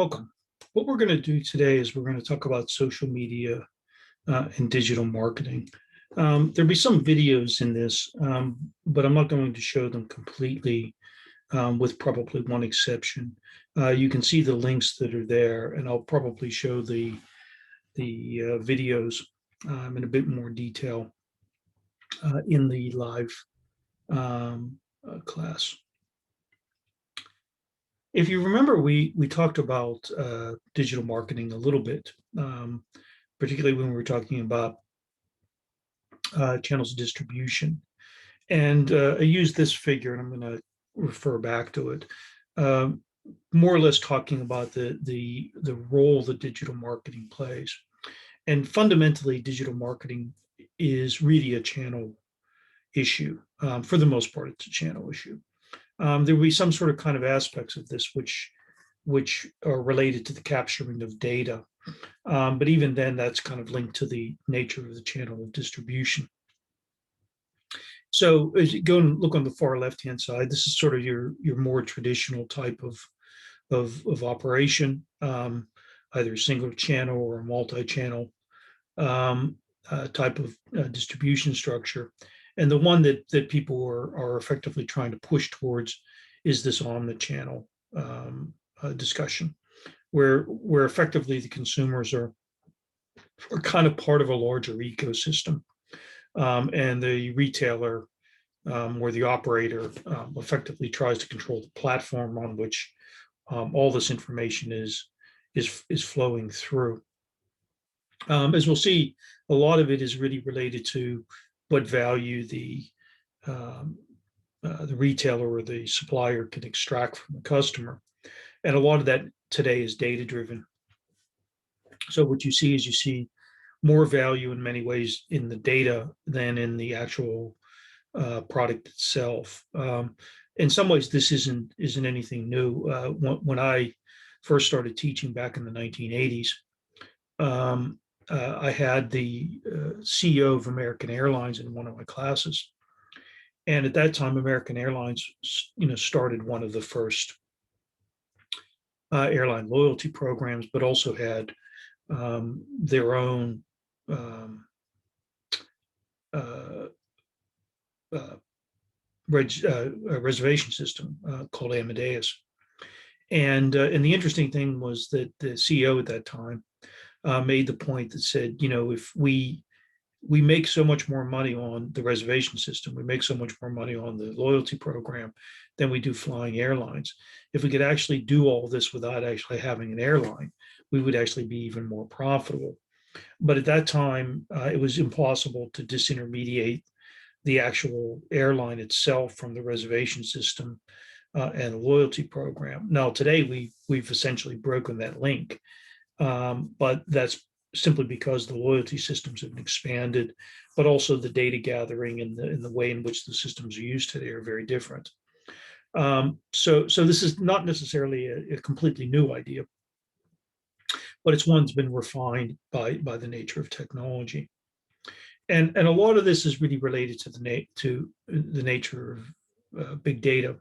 Welcome. What we're going to do today is we're going to talk about social media and digital marketing. There'll be some videos in this, but I'm not going to show them completely, with probably one exception. You can see the links that are there, and I'll probably show the videos in a bit more detail in the live class. If you remember, we talked about digital marketing a little bit, particularly when we were talking about channels of distribution. And I used this figure, and I'm going to refer back to it, um, more or less talking about the role that digital marketing plays. And fundamentally, digital marketing is really a channel issue. For the most part, it's a channel issue. There will be some sort of kind of aspects of this which are related to the capturing of data. But even then, that's kind of linked to the nature of the channel of distribution. So as you go and look on the far left-hand side, this is sort of your more traditional type of operation, either a single channel or a multi-channel type of distribution structure. And the one that people are effectively trying to push towards is this omni-channel discussion, where effectively the consumers are kind of part of a larger ecosystem, and the retailer or the operator effectively tries to control the platform on which all this information is flowing through. As we'll see, a lot of it is really related to what value the retailer or the supplier can extract from the customer. And a lot of that today is data driven. So what you see more value in many ways in the data than in the actual product itself. In some ways, this isn't anything new. When I first started teaching back in the 1980s, I had the CEO of American Airlines in one of my classes, and at that time, American Airlines, started one of the first airline loyalty programs, but also had their own reservation system called Amadeus. And the interesting thing was that the CEO at that time made the point that said, if we make so much more money on the reservation system, we make so much more money on the loyalty program than we do flying airlines. If we could actually do all this without actually having an airline, we would actually be even more profitable. But at that time, it was impossible to disintermediate the actual airline itself from the reservation system and the loyalty program. Now, today, we've essentially broken that link. But that's simply because the loyalty systems have expanded, but also the data gathering and the way in which the systems are used today are very different. So this is not necessarily a completely new idea, but it's one that's been refined by the nature of technology. And a lot of this is really related to the nature of big data.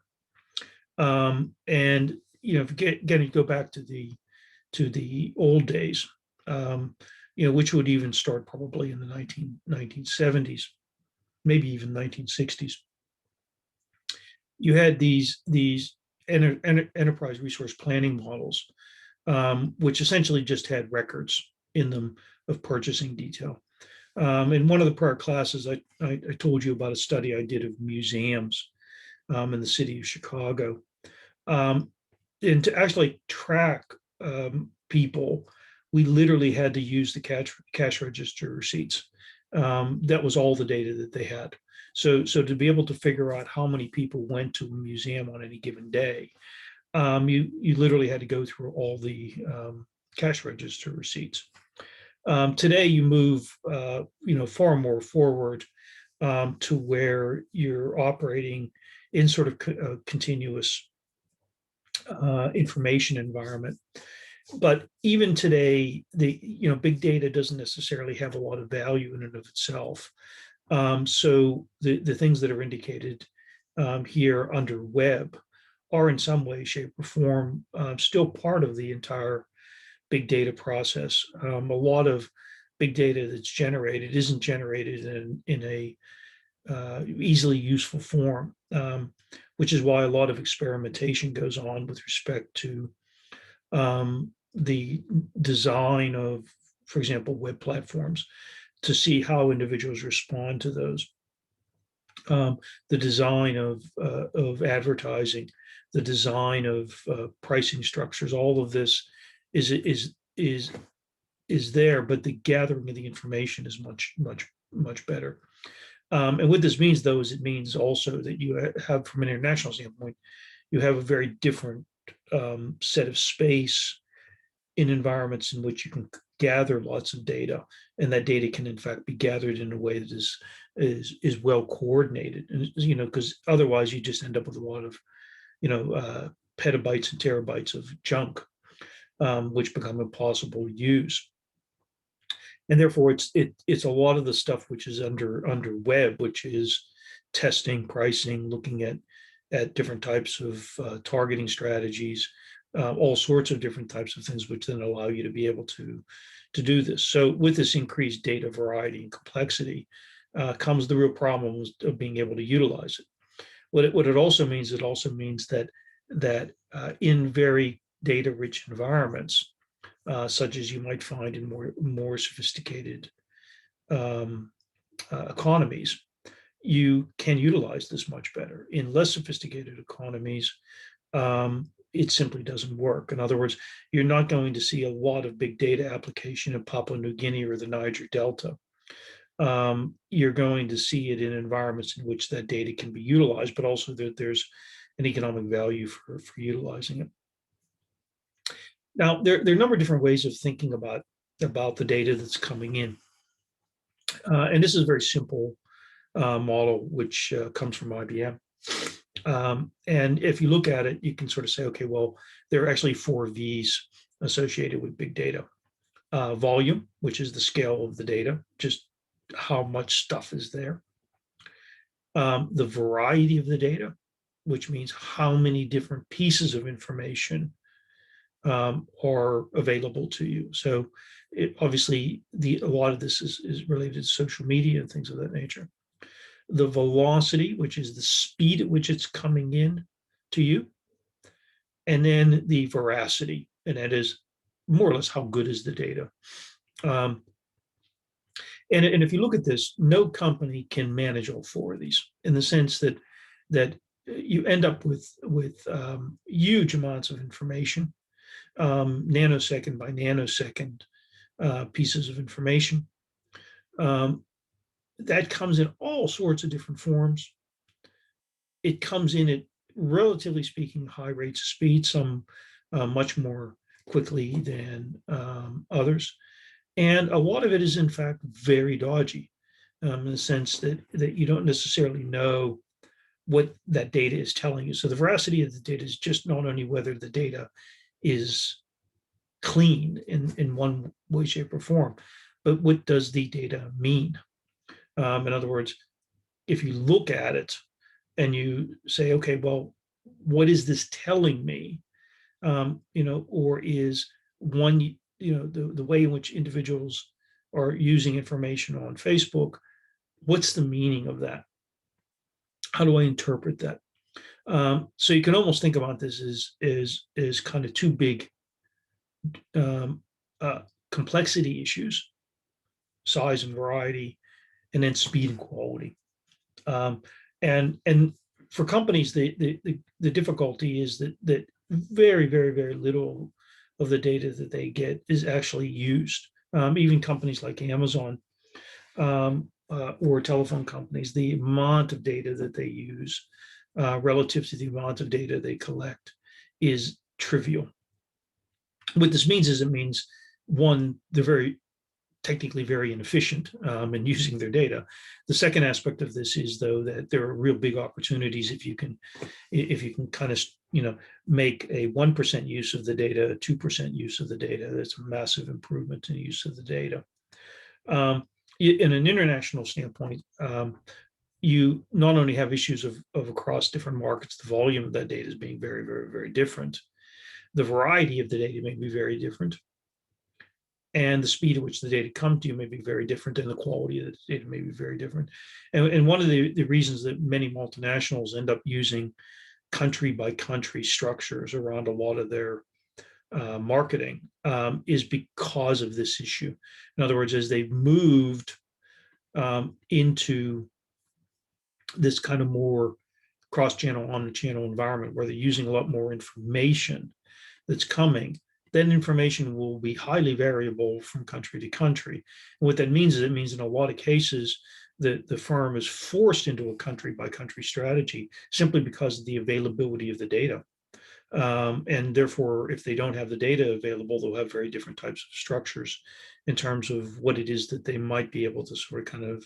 And again, you go back to the old days, which would even start probably in the 1970s, maybe even 1960s. You had these enterprise resource planning models, which essentially just had records in them of purchasing detail. In one of the prior classes, I told you about a study I did of museums in the city of Chicago. And to actually track people, we literally had to use the cash register receipts. That was all the data that they had. So to be able to figure out how many people went to a museum on any given day, you literally had to go through all the cash register receipts. Today, you move far more forward to where you're operating in sort of a continuous information environment. But even today, the big data doesn't necessarily have a lot of value in and of itself. So the things that are indicated here under web are in some way, shape, or form still part of the entire big data process. A lot of big data that's generated isn't generated in a easily useful form, which is why a lot of experimentation goes on with respect to the design of, for example, web platforms to see how individuals respond to those. The design of advertising, the design of pricing structures, all of this is there, but the gathering of the information is much better. And what this means, though, is it means also that you have, from an international standpoint, you have a very different set of space in environments in which you can gather lots of data, and that data can in fact be gathered in a way that is well coordinated. And because otherwise you just end up with a lot of petabytes and terabytes of junk, which become impossible to use. And therefore it's a lot of the stuff which is under web, which is testing, pricing, looking at different types of targeting strategies, all sorts of different types of things, which then allow you to be able to do this. So with this increased data variety and complexity comes the real problem of being able to utilize it. What it also means, that in very data-rich environments, such as you might find in more sophisticated economies, you can utilize this much better. In less sophisticated economies, it simply doesn't work. In other words, you're not going to see a lot of big data application in Papua New Guinea or the Niger Delta. You're going to see it in environments in which that data can be utilized, but also that there's an economic value for utilizing it. Now, there are a number of different ways of thinking about the data that's coming in. And this is a very simple model, which comes from IBM. And if you look at it, you can sort of say, okay, well, there are actually 4 V's associated with big data. Volume, which is the scale of the data, just how much stuff is there. The variety of the data, which means how many different pieces of information are available to you. So obviously, a lot of this is related to social media and things of that nature. The velocity, which is the speed at which it's coming in to you, and then the veracity, and that is more or less how good is the data. And if you look at this, no company can manage all 4 of these, in the sense that you end up with huge amounts of information, nanosecond by nanosecond pieces of information. That comes in all sorts of different forms. It comes in at, relatively speaking, high rates of speed, some much more quickly than others. And a lot of it is, in fact, very dodgy, in the sense that you don't necessarily know what that data is telling you. So the veracity of the data is just not only whether the data is clean in one way, shape, or form, but what does the data mean? In other words, if you look at it and you say, okay, well, what is this telling me? Or is one, the way in which individuals are using information on Facebook, what's the meaning of that? How do I interpret that? So you can almost think about this as kind of 2 big complexity issues: size and variety, and then speed and quality. And for companies, the difficulty is that very, very, very little of the data that they get is actually used. Even companies like Amazon or telephone companies, the amount of data that they use relative to the amount of data they collect is trivial. What this means is, it means, one, they're technically very inefficient in using their data. The second aspect of this is, though, that there are real big opportunities if you can kind of make a 1% use of the data, a 2% use of the data. That's a massive improvement in the use of the data. In an international standpoint, you not only have issues of across different markets, the volume of that data is being very, very, very different. The variety of the data may be very different. And the speed at which the data come to you may be very different, and the quality of the data may be very different. And one of the reasons that many multinationals end up using country by country structures around a lot of their marketing is because of this issue. In other words, as they've moved into this kind of more cross-channel, omni-channel environment where they're using a lot more information that's coming, then information will be highly variable from country to country. And what that means is it means in a lot of cases that the firm is forced into a country by country strategy simply because of the availability of the data. And therefore, if they don't have the data available, they'll have very different types of structures in terms of what it is that they might be able to sort of kind of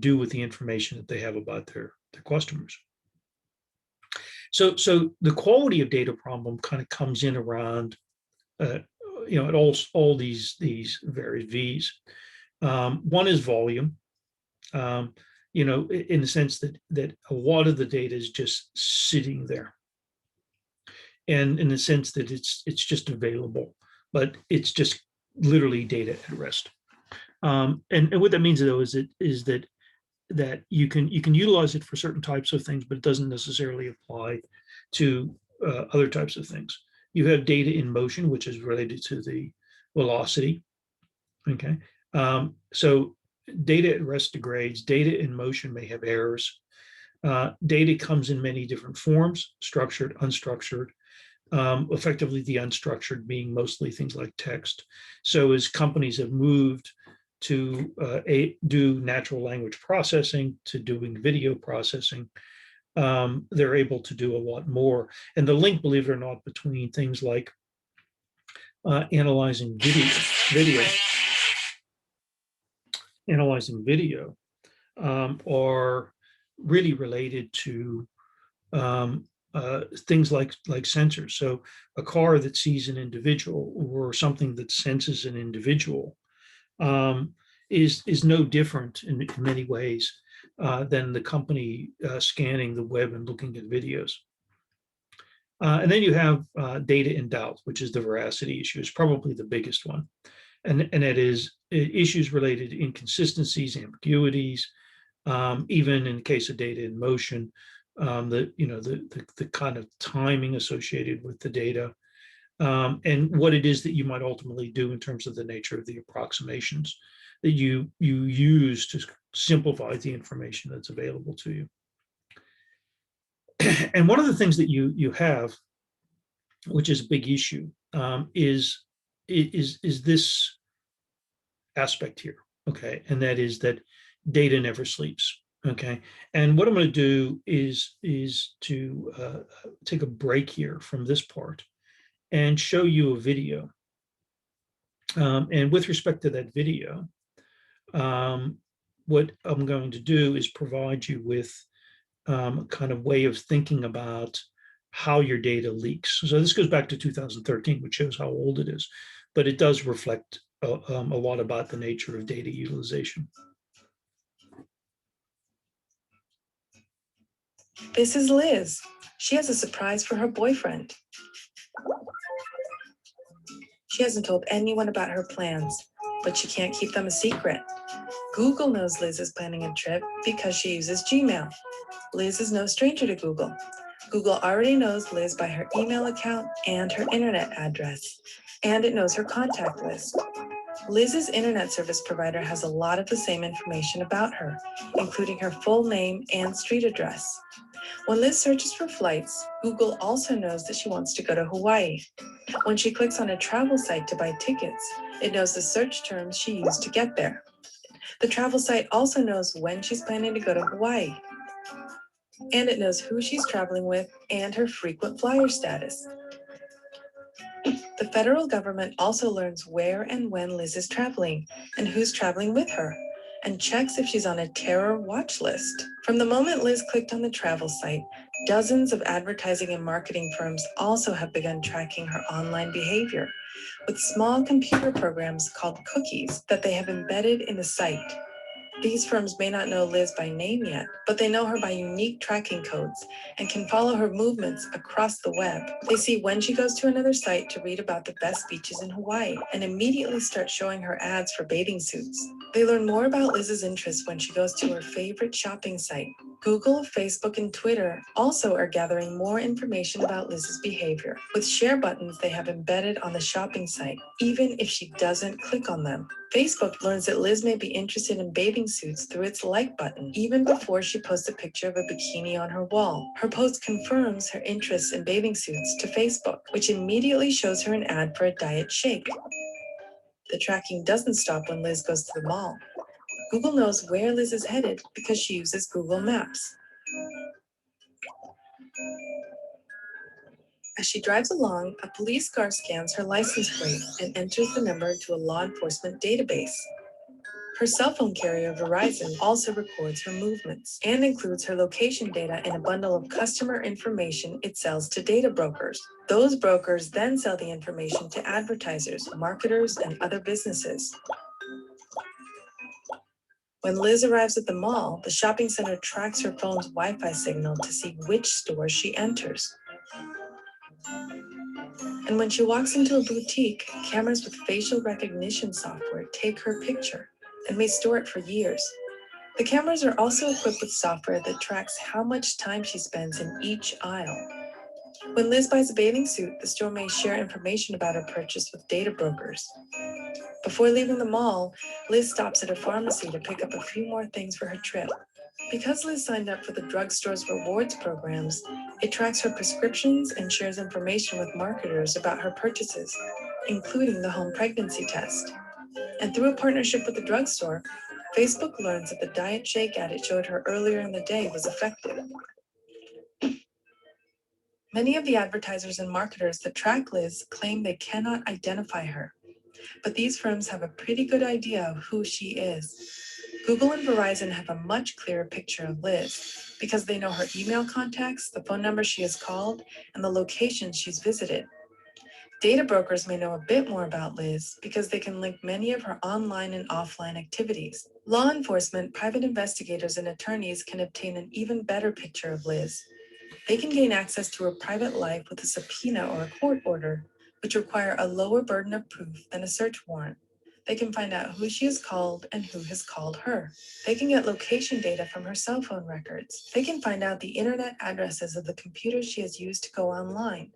do with the information that they have about their customers. So the quality of data problem kind of comes in around, at all these various V's. One is volume. In the sense that a lot of the data is just sitting there, and in the sense that it's just available, but it's just literally data at rest. And what that means though is that you can utilize it for certain types of things, but it doesn't necessarily apply to other types of things. You have data in motion, which is related to the velocity. Okay, so data at rest degrades. Data in motion may have errors. Data comes in many different forms: structured, unstructured. Effectively, the unstructured being mostly things like text. So as companies have moved to do natural language processing, to doing video processing, they're able to do a lot more. And the link, believe it or not, between things like analyzing video are really related to things like sensors. So a car that sees an individual or something that senses an individual is no different in many ways than the company scanning the web and looking at videos. And then you have data in doubt, which is the veracity issue, is probably the biggest one. And it is issues related to inconsistencies, ambiguities, even in the case of data in motion, the kind of timing associated with the data, and what it is that you might ultimately do in terms of the nature of the approximations that you use to simplify the information that's available to you. And one of the things that you have, which is a big issue, is this aspect here, okay? And that is that data never sleeps, okay? And what I'm going to do is to take a break here from this part and show you a video. And with respect to that video, what I'm going to do is provide you with a kind of way of thinking about how your data leaks. So this goes back to 2013, which shows how old it is, but it does reflect a lot about the nature of data utilization. This is Liz. She has a surprise for her boyfriend. She hasn't told anyone about her plans, but she can't keep them a secret. Google knows Liz is planning a trip because she uses Gmail. Liz is no stranger to Google. Google already knows Liz by her email account and her internet address, and it knows her contact list. Liz's internet service provider has a lot of the same information about her, including her full name and street address. When Liz searches for flights, Google also knows that she wants to go to Hawaii. When she clicks on a travel site to buy tickets, it knows the search terms she used to get there. The travel site also knows when she's planning to go to Hawaii. And it knows who she's traveling with and her frequent flyer status. The federal government also learns where and when Liz is traveling and who's traveling with her, and checks if she's on a terror watch list. From the moment Liz clicked on the travel site, dozens of advertising and marketing firms also have begun tracking her online behavior with small computer programs called cookies that they have embedded in the site. These firms may not know Liz by name yet, but they know her by unique tracking codes and can follow her movements across the web. They see when she goes to another site to read about the best beaches in Hawaii and immediately start showing her ads for bathing suits. They learn more about Liz's interests when she goes to her favorite shopping site. Google, Facebook, and Twitter also are gathering more information about Liz's behavior, with share buttons they have embedded on the shopping site, even if she doesn't click on them. Facebook learns that Liz may be interested in bathing suits through its like button, even before she posts a picture of a bikini on her wall. Her post confirms her interest in bathing suits to Facebook, which immediately shows her an ad for a diet shake. The tracking doesn't stop when Liz goes to the mall. Google knows where Liz is headed because she uses Google Maps. As she drives along, a police car scans her license plate and enters the number into a law enforcement database. Her cell phone carrier, Verizon, also records her movements and includes her location data in a bundle of customer information it sells to data brokers. Those brokers then sell the information to advertisers, marketers, and other businesses. When Liz arrives at the mall, the shopping center tracks her phone's Wi-Fi signal to see which stores she enters. And when she walks into a boutique, cameras with facial recognition software take her picture and may store it for years. The cameras are also equipped with software that tracks how much time she spends in each aisle. When Liz buys a bathing suit, the store may share information about her purchase with data brokers. Before leaving the mall, Liz stops at a pharmacy to pick up a few more things for her trip. Because Liz signed up for the drugstore's rewards programs, it tracks her prescriptions and shares information with marketers about her purchases, including the home pregnancy test. And through a partnership with the drugstore, Facebook learns that the diet shake ad it showed her earlier in the day was effective. Many of the advertisers and marketers that track Liz claim they cannot identify her, but these firms have a pretty good idea of who she is. Google and Verizon have a much clearer picture of Liz because they know her email contacts, the phone number she has called, and the locations she's visited. Data brokers may know a bit more about Liz because they can link many of her online and offline activities. Law enforcement, private investigators, and attorneys can obtain an even better picture of Liz. They can gain access to her private life with a subpoena or a court order, which require a lower burden of proof than a search warrant. They can find out who she has called and who has called her. They can get location data from her cell phone records. They can find out the internet addresses of the computers she has used to go online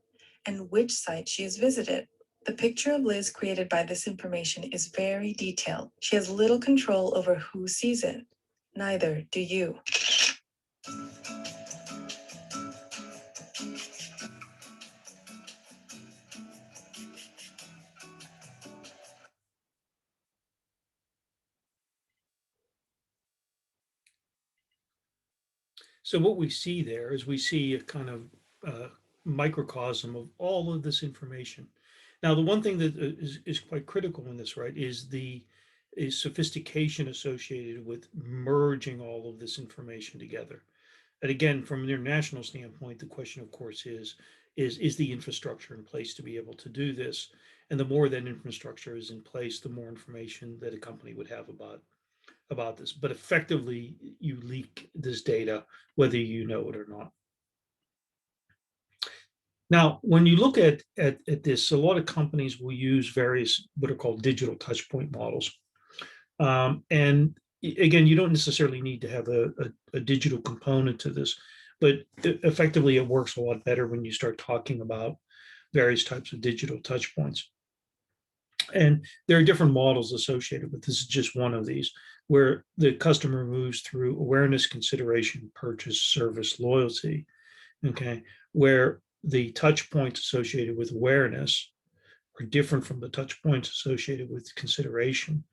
and which site she has visited. The picture of Liz created by this information is very detailed. She has little control over who sees it. Neither do you. So what we see there is we see a kind of microcosm of all of this information. Now, the one thing that is quite critical in this, right, is sophistication associated with merging all of this information together. And again, from an international standpoint, the question, of course, is the infrastructure in place to be able to do this? And the more that infrastructure is in place, the more information that a company would have about this. But effectively, you leak this data, whether you know it or not. Now, when you look at this, a lot of companies will use various what are called digital touchpoint models. And again, you don't necessarily need to have a digital component to this, but effectively it works a lot better when you start talking about various types of digital touchpoints. And there are different models associated with this. Is just one of these, where the customer moves through awareness, consideration, purchase, service, loyalty. Okay, where the touch points associated with awareness are different from the touch points associated with consideration,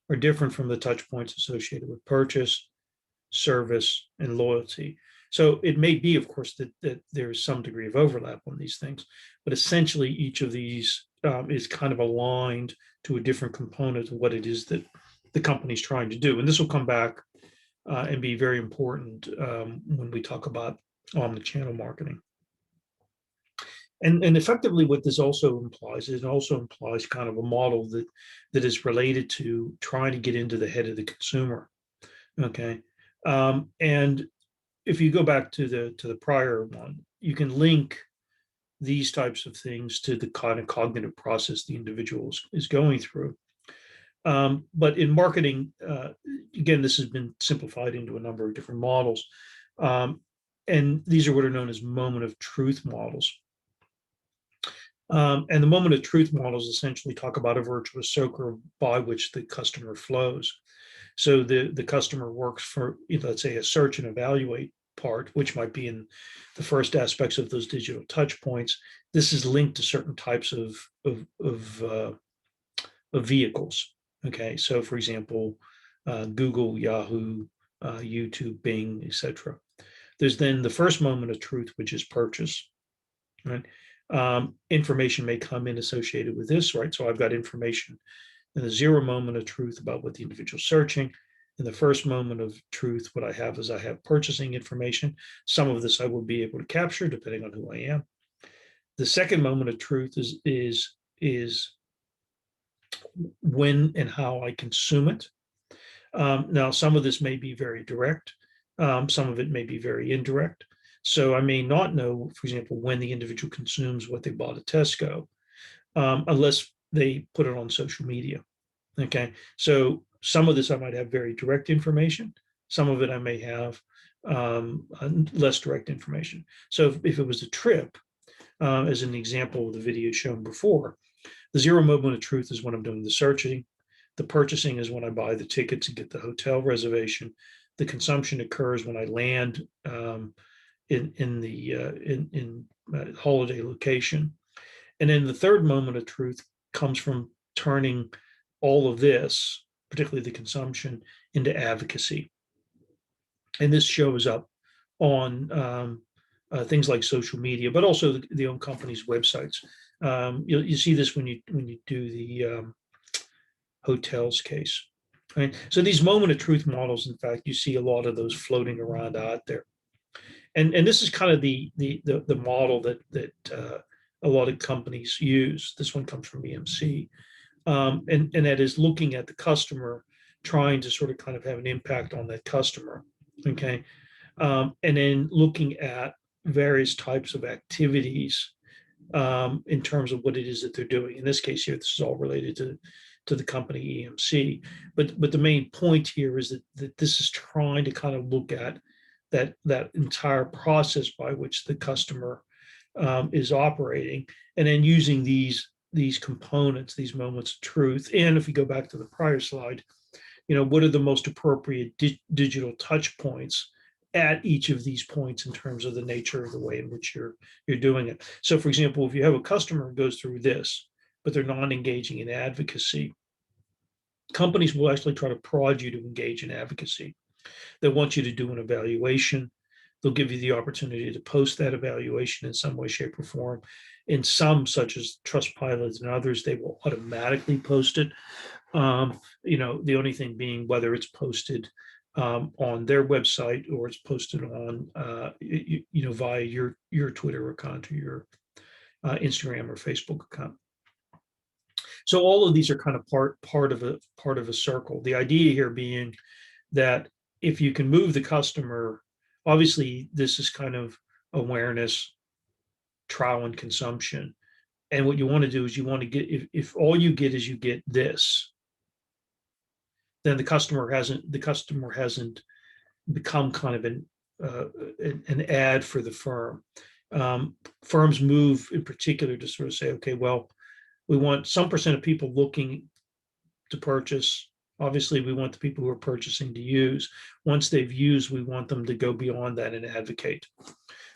are different from the touch points associated with purchase, service, and loyalty. So it may be, of course, that there is some degree of overlap on these things, but essentially each of these is kind of aligned to a different component of what it is that the company's trying to do. And this will come back and be very important when we talk about omnichannel marketing. And effectively what this also implies, it also implies kind of a model that is related to trying to get into the head of the consumer. Okay. And if you go back to the prior one, you can link these types of things to the kind of cognitive process the individual is going through. But in marketing, again, this has been simplified into a number of different models. Um, and these are what are known as moment of truth models. And the moment of truth models essentially talk about a virtuous circle by which the customer flows. So the customer works for, let's say, a search and evaluate part, which might be in the first aspects of those digital touch points. This is linked to certain types of vehicles. Okay, so for example, Google, Yahoo, YouTube, Bing, etc. There's then the first moment of truth, which is purchase. Right, information may come in associated with this. Right, so I've got information in the zero moment of truth about what the individual is searching. In the first moment of truth, what I have is I have purchasing information. Some of this I will be able to capture depending on who I am. The second moment of truth is when and how I consume it. Now, some of this may be very direct. Some of it may be very indirect. So I may not know, for example, when the individual consumes what they bought at Tesco, unless they put it on social media. Okay, so some of this I might have very direct information. Some of it I may have less direct information. So if it was a trip, as an example of the video shown before, the zero moment of truth is when I'm doing the searching. The purchasing is when I buy the tickets and get the hotel reservation. The consumption occurs when I land in the holiday location. And then the third moment of truth comes from turning all of this, particularly the consumption, into advocacy. And this shows up on things like social media, but also the own company's websites. You see this when you do the hotels case. Right? So these moment of truth models, in fact, you see a lot of those floating around out there. And this is kind of the model that a lot of companies use. This one comes from EMC, and that is looking at the customer, trying to sort of kind of have an impact on that customer. Okay, and then looking at various types of activities in terms of what it is that they're doing. In this case here, this is all related to the company EMC. But the main point here is that this is trying to kind of look at that entire process by which the customer is operating, and then using these components, these moments of truth. And if we go back to the prior slide, what are the most appropriate digital touch points at each of these points in terms of the nature of the way in which you're doing it. So for example, if you have a customer who goes through this, but they're not engaging in advocacy, companies will actually try to prod you to engage in advocacy. They want you to do an evaluation. They'll give you the opportunity to post that evaluation in some way, shape, or form. In some, such as Trustpilot and others, they will automatically post it. The only thing being whether it's posted on their website or it's posted on, via your Twitter account or your Instagram or Facebook account. So all of these are kind of part of a circle. The idea here being that if you can move the customer, obviously this is kind of awareness, trial, and consumption. And what you want to do is you want to get, if all you get is you get this, then the customer hasn't become kind of an ad for the firm. Firms move in particular to sort of say, okay, well, we want some percent of people looking to purchase. Obviously, we want the people who are purchasing to use. Once they've used, we want them to go beyond that and advocate.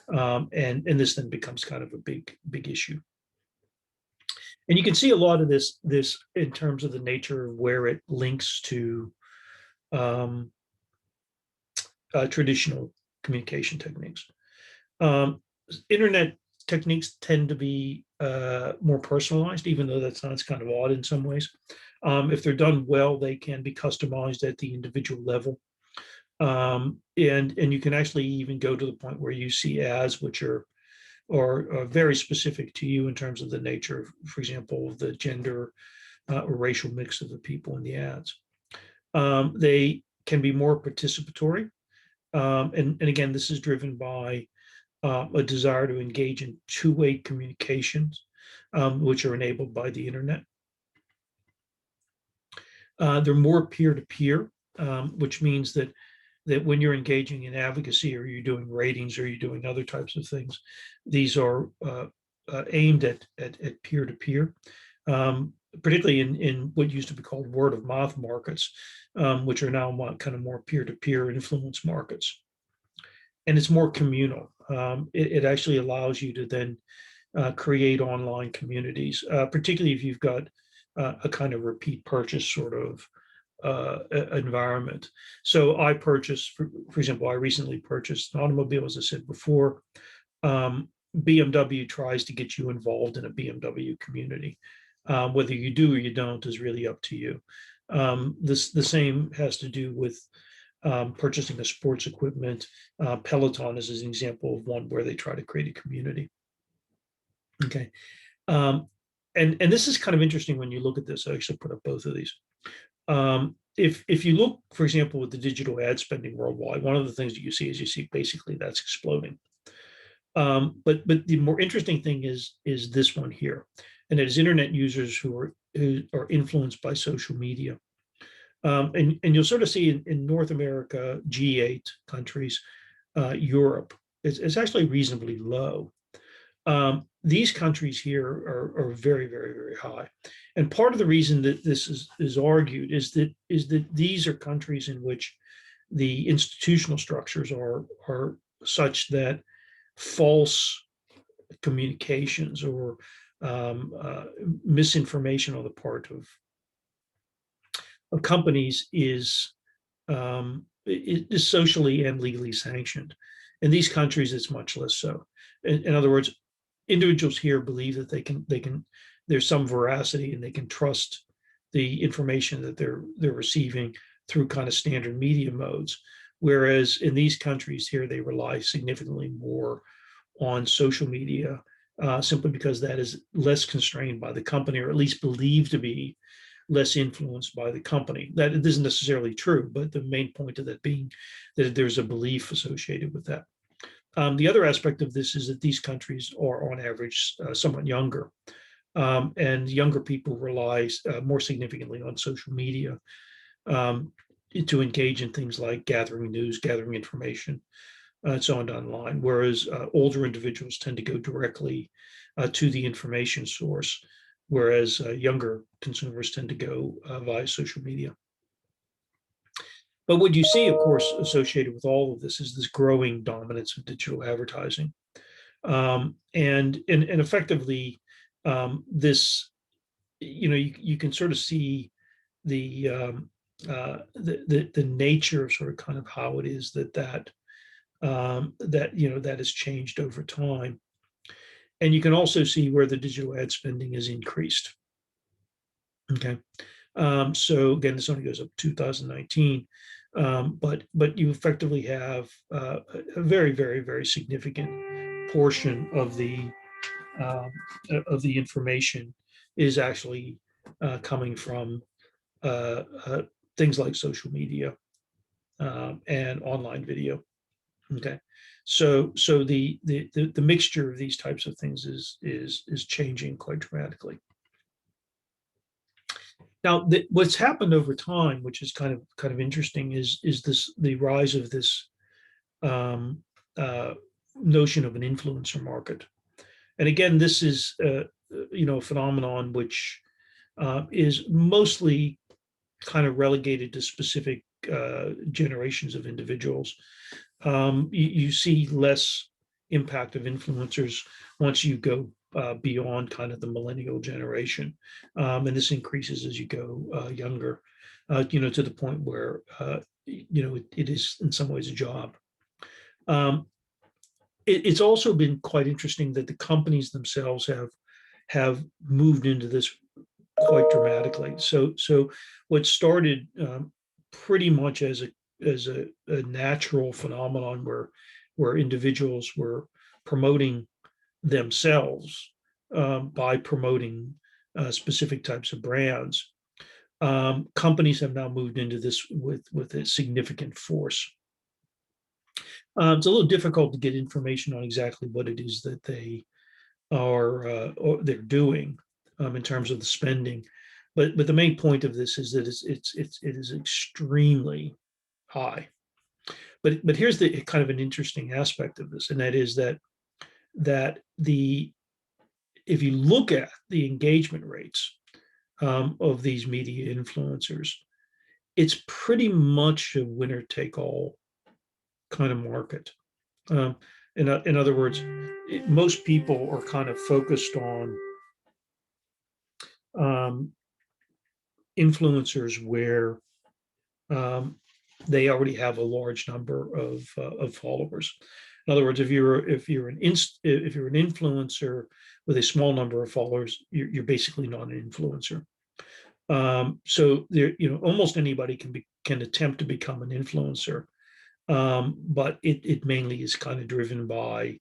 And this then becomes kind of a big issue. And you can see a lot of this in terms of the nature of where it links to traditional communication techniques. Internet techniques tend to be more personalized, even though that sounds kind of odd in some ways. If they're done well, they can be customized at the individual level. And you can actually even go to the point where you see ads which are very specific to you in terms of the nature of, for example, the gender or racial mix of the people in the ads. They can be more participatory. And again, this is driven by a desire to engage in two-way communications, which are enabled by the internet. They're more peer-to-peer, which means that when you're engaging in advocacy, or you're doing ratings, or you're doing other types of things, these are aimed at peer-to-peer, particularly in what used to be called word of mouth markets, which are now kind of more peer-to-peer influence markets. And it's more communal. It actually allows you to then create online communities, particularly if you've got a kind of repeat purchase sort of environment. So I purchased, for example, I recently purchased an automobile, as I said before. BMW tries to get you involved in a BMW community. Whether you do or you don't is really up to you. The same has to do with purchasing a sports equipment. Peloton is an example of one where they try to create a community. Okay. And this is kind of interesting when you look at this. I actually put up both of these. If you look, for example, with the digital ad spending worldwide, one of the things that you see basically that's exploding. But the more interesting thing is this one here, and it is internet users who are influenced by social media. And you'll sort of see in North America, G8 countries, Europe, it's actually reasonably low. These countries here are very, very, very high. And part of the reason that this is argued is that these are countries in which the institutional structures are such that false communications or misinformation on the part of companies is socially and legally sanctioned. In these countries, it's much less so. In other words, individuals here believe that there's some veracity, and they can trust the information that they're receiving through kind of standard media modes. Whereas in these countries here, they rely significantly more on social media, simply because that is less constrained by the company, or at least believed to be less influenced by the company. That isn't necessarily true, but the main point of that being that there's a belief associated with that. The other aspect of this is that these countries are, on average, somewhat younger, and younger people rely more significantly on social media to engage in things like gathering news, gathering information, and so on down the line. Whereas older individuals tend to go directly to the information source, whereas younger consumers tend to go via social media. But what you see, of course, associated with all of this is this growing dominance of digital advertising. And effectively, this, you can sort of see the nature of sort of kind of how it is that has changed over time. And you can also see where the digital ad spending has increased. Okay. So again, this only goes up 2019. But you effectively have a very, very, very significant portion of the information is actually coming from things like social media and online video. Okay, so the mixture of these types of things is changing quite dramatically. Now, what's happened over time, which is kind of interesting, is the rise of this notion of an influencer market. And again, this is a phenomenon which is mostly kind of relegated to specific generations of individuals. You see less impact of influencers once you go beyond kind of the millennial generation, and this increases as you go younger, to the point where it is in some ways a job. It's also been quite interesting that the companies themselves have moved into this quite dramatically. So what started pretty much as a natural phenomenon where individuals were promoting themselves by promoting specific types of brands, Companies have now moved into this with a significant force. It's a little difficult to get information on exactly what it is that they are or they're doing in terms of the spending, but the main point of this is that it is extremely high. But here's the kind of an interesting aspect of this, and that is that the if you look at the engagement rates of these media influencers, it's pretty much a winner take all kind of market. Um, in other words, most people are kind of focused on um, influencers where um, they already have a large number of followers. In other words, if you're an influencer with a small number of followers, you're basically not an influencer. So there, almost anybody can attempt to become an influencer, but it mainly is kind of driven by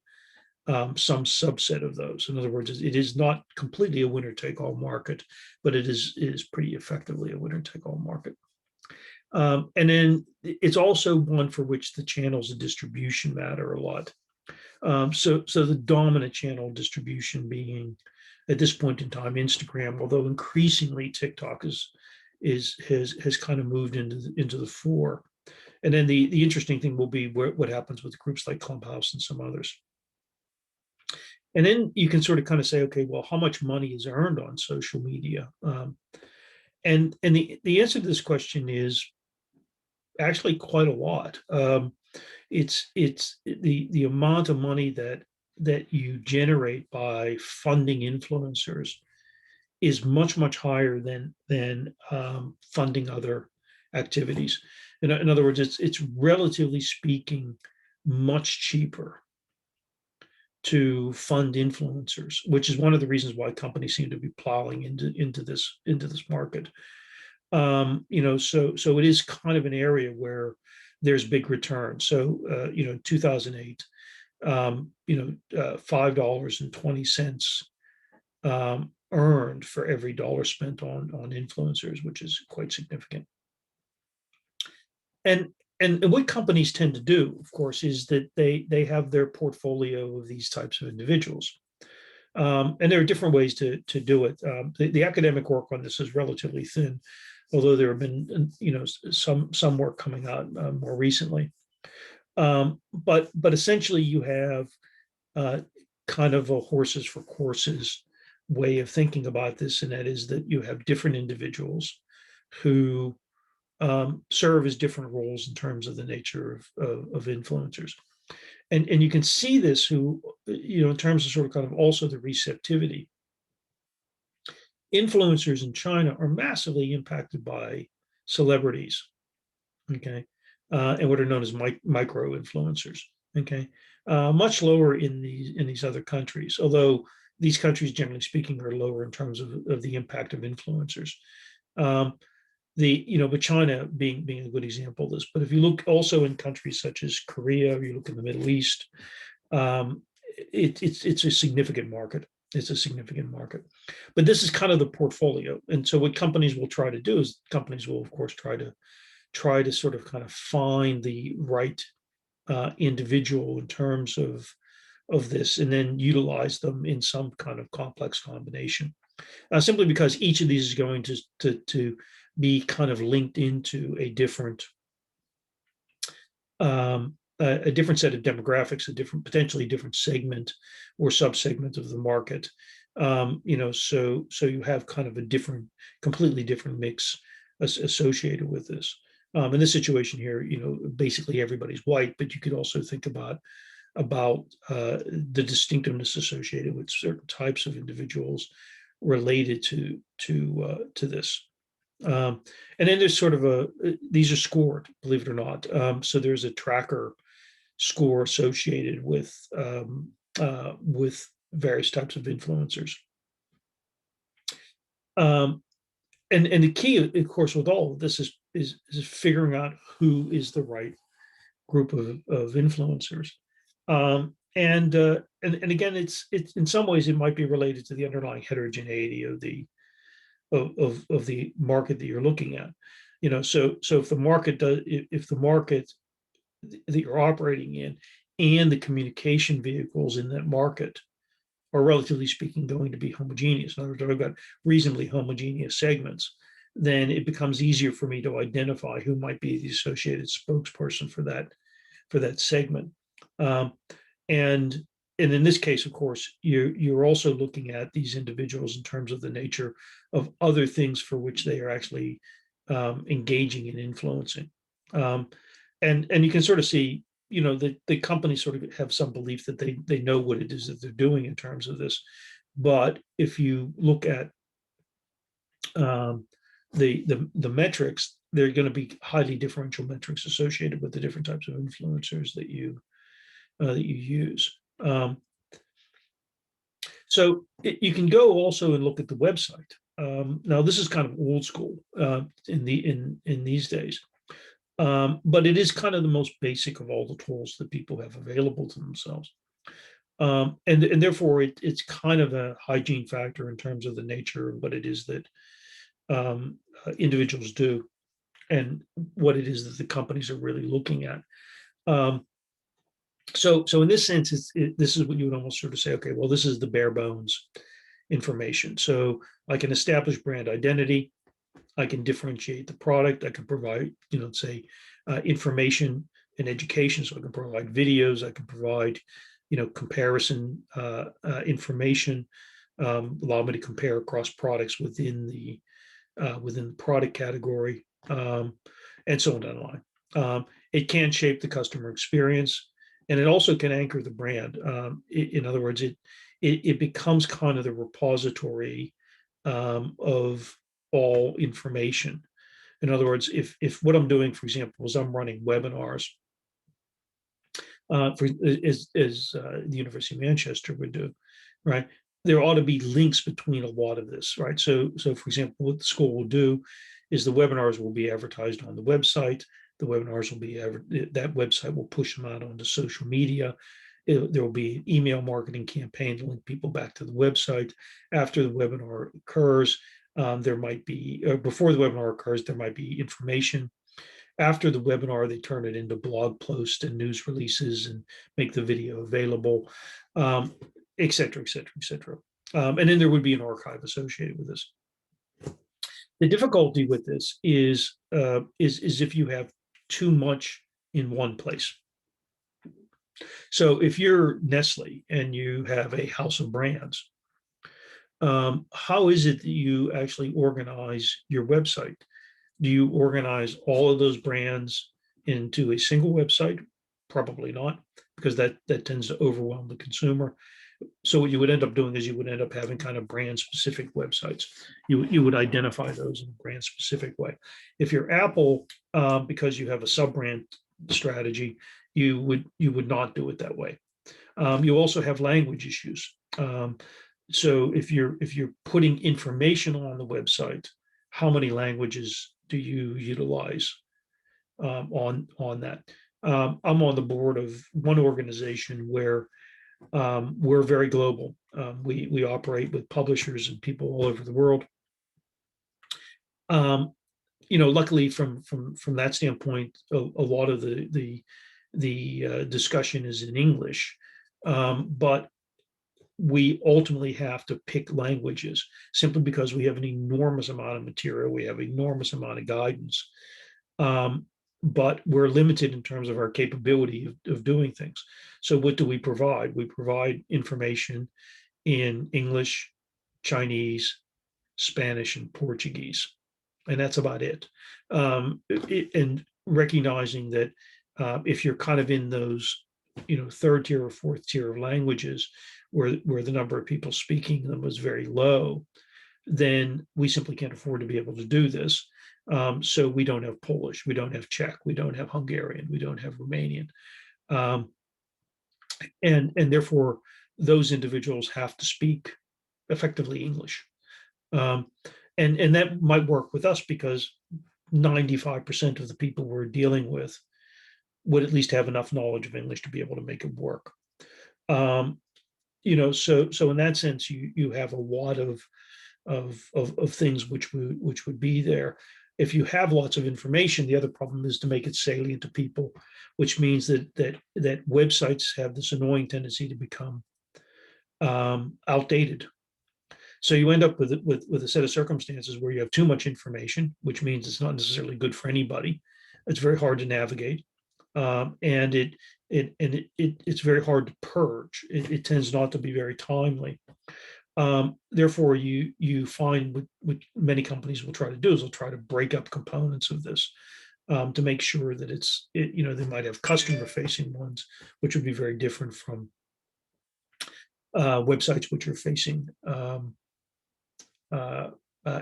some subset of those. In other words, it is not completely a winner take all market, but it is pretty effectively a winner take all market. And then it's also one for which the channels of distribution matter a lot. So the dominant channel distribution being at this point in time Instagram, although increasingly TikTok has kind of moved into the fore. And then the interesting thing will be what happens with groups like Clubhouse and some others. And then you can sort of kind of say, okay, well, how much money is earned on social media? And the answer to this question is actually quite a lot. It's the amount of money that you generate by funding influencers is much higher than funding other activities. In other words, it's relatively speaking much cheaper to fund influencers, which is one of the reasons why companies seem to be plowing into this market. So it is kind of an area where there's big return. So 2008, $5.20 earned for every dollar spent on influencers, which is quite significant. And what companies tend to do, of course, is that they have their portfolio of these types of individuals. And there are different ways to do it. The academic work on this is relatively thin, although there have been some work coming out more recently. But essentially, you have kind of a horses for courses way of thinking about this, and that is that you have different individuals who serve as different roles in terms of the nature of influencers. And you can see this in terms of sort of kind of also the receptivity. Influencers in China are massively impacted by celebrities, okay, and what are known as micro influencers, okay, much lower in these other countries, although these countries, generally speaking, are lower in terms of the impact of influencers. But China being a good example of this. But if you look also in countries such as Korea, or you look in the Middle East, it's a significant market. It's a significant market. But this is kind of the portfolio. And so what companies will try to do is companies will, of course, try to sort of kind of find the right individual in terms of this, and then utilize them in some kind of complex combination. Simply because each of these is going to be kind of linked into a different set of demographics, potentially different segment or subsegment of the market. So you have kind of a completely different mix associated with this. In this situation here, basically everybody's white, but you could also think about the distinctiveness associated with certain types of individuals related to this. And then there's sort of these are scored, believe it or not. So there's a tracker score associated with various types of influencers. And the key, of course, with all of this is figuring out who is the right group of influencers. And again, it's in some ways it might be related to the underlying heterogeneity of the market that you're looking at. So if the market does, if the market that you're operating in and the communication vehicles in that market are relatively speaking going to be homogeneous, in other words, I've got reasonably homogeneous segments, then it becomes easier for me to identify who might be the associated spokesperson for that segment. Um, and and in this case, of course, you're also looking at these individuals in terms of the nature of other things for which they are actually engaging and influencing. Um, and you can sort of see, the companies sort of have some belief that they know what it is that they're doing in terms of this. But if you look at um, the metrics, they're going to be highly differential metrics associated with the different types of influencers that you use. So you can go also and look at the website. Now this is kind of old school in these days, but it is kind of the most basic of all the tools that people have available to themselves, and therefore it's kind of a hygiene factor in terms of the nature of what it is that individuals do and what it is that the companies are really looking at. Um, so in this sense, this is what you would almost sort of say, okay, well, this is the bare bones information. So I can establish brand identity. I can differentiate the product. I can provide, say, information and education. So I can provide videos. I can provide, comparison information. Allow me to compare across products within the product category, and so on down the line. It can shape the customer experience, and it also can anchor the brand. In other words, it becomes kind of the repository of all information. In other words, if what I'm doing, for example, is I'm running webinars, the University of Manchester would do, right? There ought to be links between a lot of this, right? So for example, what the school will do is the webinars will be advertised on the website. The webinars will be that website will push them out onto social media. There will be an email marketing campaign to link people back to the website. After the webinar occurs, there might be, before the webinar occurs, there might be information. After the webinar, they turn it into blog posts and news releases and make the video available, et cetera, et cetera, et cetera. And then there would be an archive associated with this. The difficulty with this is if you have too much in one place. So if you're Nestle and you have a house of brands, how is it that you actually organize your website? Do you organize all of those brands into a single website? Probably not, because that tends to overwhelm the consumer. So what you would end up doing is you would end up having kind of brand specific websites. You would identify those in a brand specific way. If you're Apple, because you have a sub brand strategy, you would not do it that way. You also have language issues. So if you're putting information on the website, how many languages do you utilize on that? I'm on the board of one organization where we're very global. We operate with publishers and people all over the world. Luckily from that standpoint, a lot of the discussion is in English, but we ultimately have to pick languages simply because we have an enormous amount of material. We have an enormous amount of guidance. But we're limited in terms of our capability of doing things. So what do we provide? We provide information in English, Chinese, Spanish, and Portuguese. And that's about it. And recognizing that if you're kind of in those, third tier or fourth tier of languages where the number of people speaking them is very low, then we simply can't afford to be able to do this. So we don't have Polish, we don't have Czech, we don't have Hungarian, we don't have Romanian. And therefore, those individuals have to speak effectively English. And that might work with us because 95% of the people we're dealing with would at least have enough knowledge of English to be able to make it work. So in that sense, you have a lot of of things which would be there. If you have lots of information, the other problem is to make it salient to people, which means that websites have this annoying tendency to become outdated. So you end up with a set of circumstances where you have too much information, which means it's not necessarily good for anybody. It's very hard to navigate, and it's very hard to purge. It tends not to be very timely. Therefore, you find what many companies will try to do is they'll try to break up components of this, to make sure that they might have customer facing ones, which would be very different from websites which are facing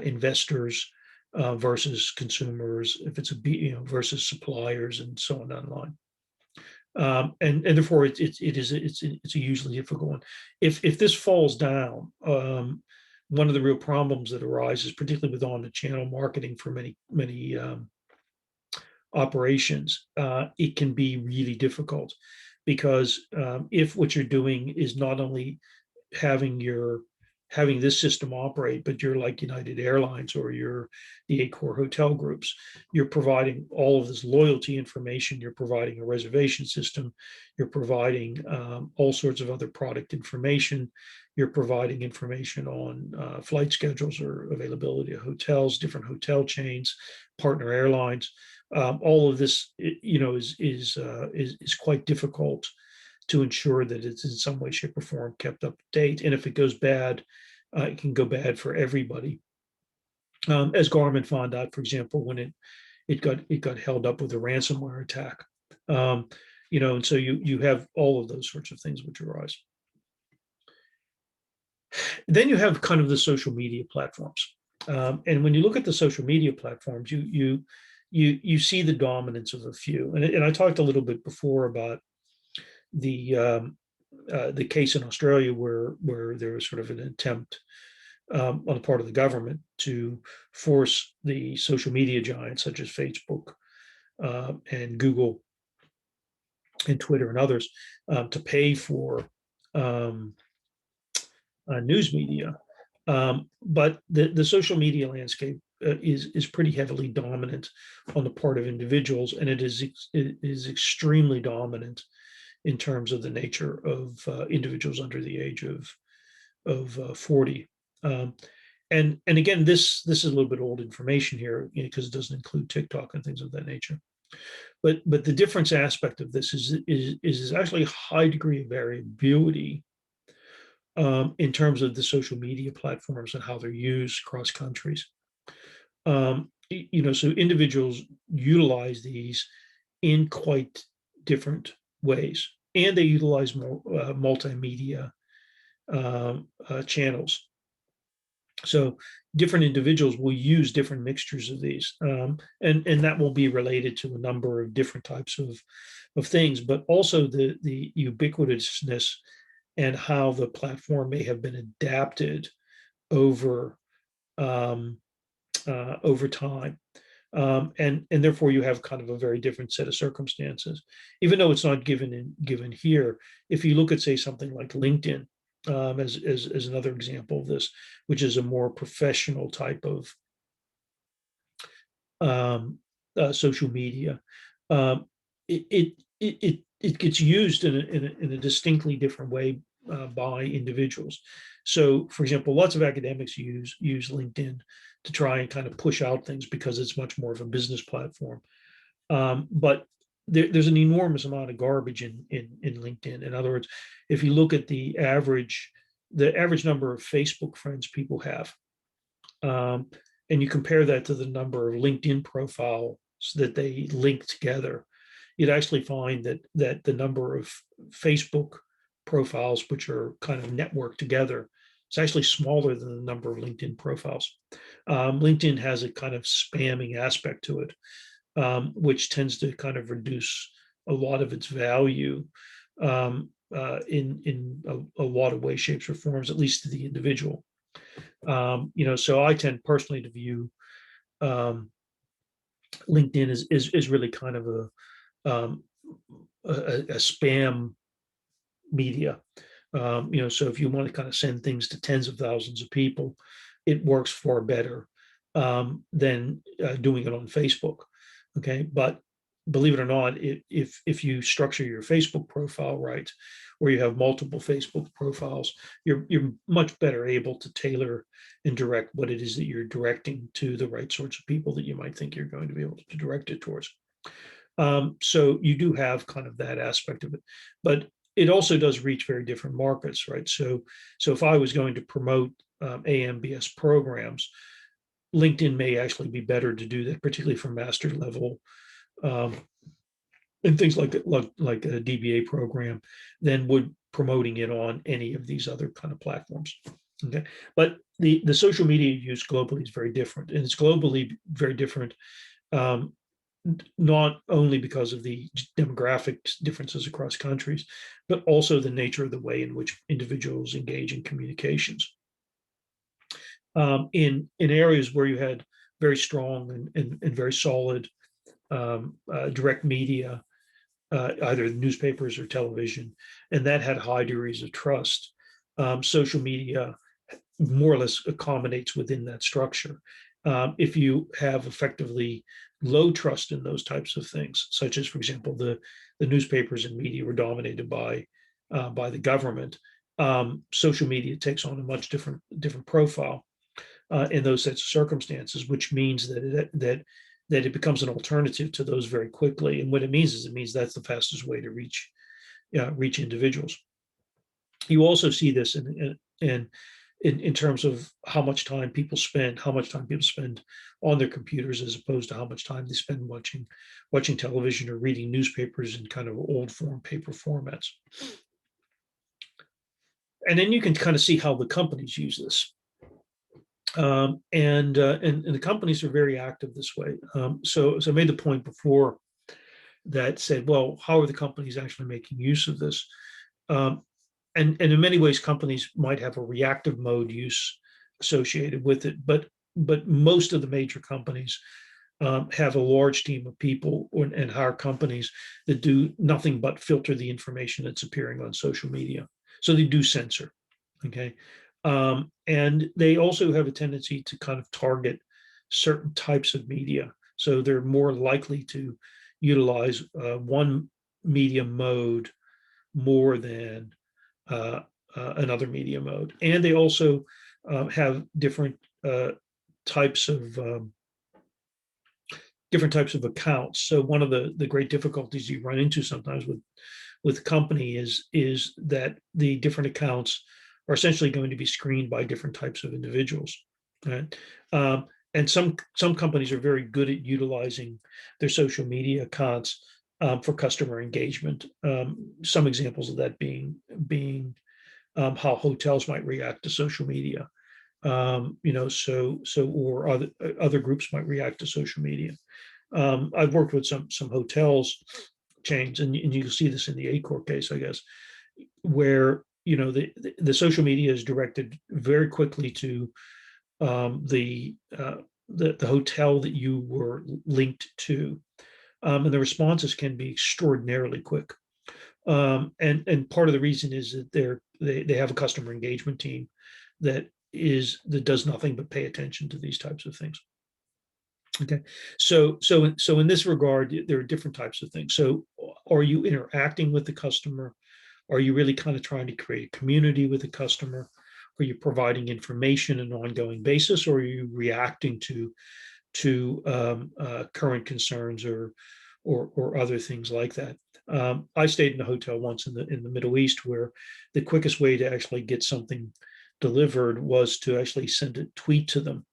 investors versus consumers, if it's versus suppliers and so on online. And therefore it's a usually difficult one. If this falls down, one of the real problems that arises, particularly with on-the-channel marketing for many operations, it can be really difficult because if what you're doing is not only having this system operate, but you're like United Airlines or you're the Accor hotel groups, you're providing all of this loyalty information, you're providing a reservation system, you're providing all sorts of other product information, you're providing information on flight schedules or availability of hotels, different hotel chains, partner airlines. All of this, is quite difficult to ensure that it's in some way, shape, or form kept up to date. And if it goes bad, it can go bad for everybody. As Garmin found out, for example, when it got held up with a ransomware attack. And so you have all of those sorts of things which arise. Then you have kind of the social media platforms. And when you look at the social media platforms, you see the dominance of a few. And I talked a little bit before about the case in Australia where there was sort of an attempt on the part of the government to force the social media giants such as Facebook and Google and Twitter and others to pay for news media. But the social media landscape is pretty heavily dominant on the part of individuals, and it is extremely dominant in terms of the nature of individuals under the age of 40. And again, this is a little bit old information here because it doesn't include TikTok and things of that nature. But the difference aspect of this is actually a high degree of variability in terms of the social media platforms and how they're used across countries. So individuals utilize these in quite different ways, and they utilize more multimedia channels. So different individuals will use different mixtures of these, and that will be related to a number of different types of things, but also the ubiquitousness and how the platform may have been adapted over time. And therefore you have kind of a very different set of circumstances, even though it's not given here. If you look at, say, something like LinkedIn as another example of this, which is a more professional type of social media, it gets used in a distinctly different way by individuals. So, for example, lots of academics use LinkedIn to try and kind of push out things because it's much more of a business platform. But there's an enormous amount of garbage in LinkedIn. In other words, if you look at the average number of Facebook friends people have, and you compare that to the number of LinkedIn profiles that they link together, you'd actually find that the number of Facebook profiles which are kind of networked together is actually smaller than the number of LinkedIn profiles. LinkedIn has a kind of spamming aspect to it, which tends to kind of reduce a lot of its value in a lot of ways, shapes, or forms, at least to the individual. So I tend personally to view LinkedIn is really kind of a spam media. So if you want to kind of send things to tens of thousands of people, it works far better than doing it on Facebook. Okay, but believe it or not, if you structure your Facebook profile right, or you have multiple Facebook profiles, you're much better able to tailor and direct what it is that you're directing to the right sorts of people that you might think you're going to be able to direct it towards. So you do have kind of that aspect of it, but it also does reach very different markets, right? So if I was going to promote AMBS programs, LinkedIn may actually be better to do that, particularly for master level um, and things like a DBA program, than would promoting it on any of these other kind of platforms. Okay, but the social media use globally is very different, and it's globally very different. Um, not only because of the demographic differences across countries, but also the nature of the way in which individuals engage in communications. In areas where you had very strong and very solid direct media, either newspapers or television, and that had high degrees of trust, social media more or less accommodates within that structure. If you have effectively low trust in those types of things, such as, for example, the newspapers and media were dominated by the government, social media takes on a much different profile in those sets of circumstances, which means that it becomes an alternative to those very quickly. And what it means is, it means that's the fastest way to reach individuals. You also see this in terms of how much time people spend on their computers, as opposed to how much time they spend watching television or reading newspapers in kind of old form paper formats. And then you can kind of see how the companies use this. And the companies are very active this way. So I made the point before that said, well, how are the companies actually making use of this? Um, and in many ways, companies might have a reactive mode use associated with it, but most of the major companies have a large team of people and hire companies that do nothing but filter the information that's appearing on social media. So they do censor. Okay. And they also have a tendency to kind of target certain types of media. So they're more likely to utilize one media mode more than another media mode. And they also have types of different types of accounts. So one of the great difficulties you run into sometimes with company is that the different accounts are essentially going to be screened by different types of individuals. Right? And some companies are very good at utilizing their social media accounts for customer engagement. Some examples of that being how hotels might react to social media. Or other groups might react to social media. I've worked with some hotels chains, and you'll see this in the Acor case, I guess, where the social media is directed very quickly to the hotel that you were linked to, and the responses can be extraordinarily quick. And part of the reason is that they have a customer engagement team that does nothing but pay attention to these types of things. Okay, so in this regard, there are different types of things. So, are you interacting with the customer? Are you really kind of trying to create a community with the customer? Are you providing information on an ongoing basis, or are you reacting to current concerns or other things like that? I stayed in a hotel once in the Middle East, where the quickest way to actually get something delivered was to actually send a tweet to them,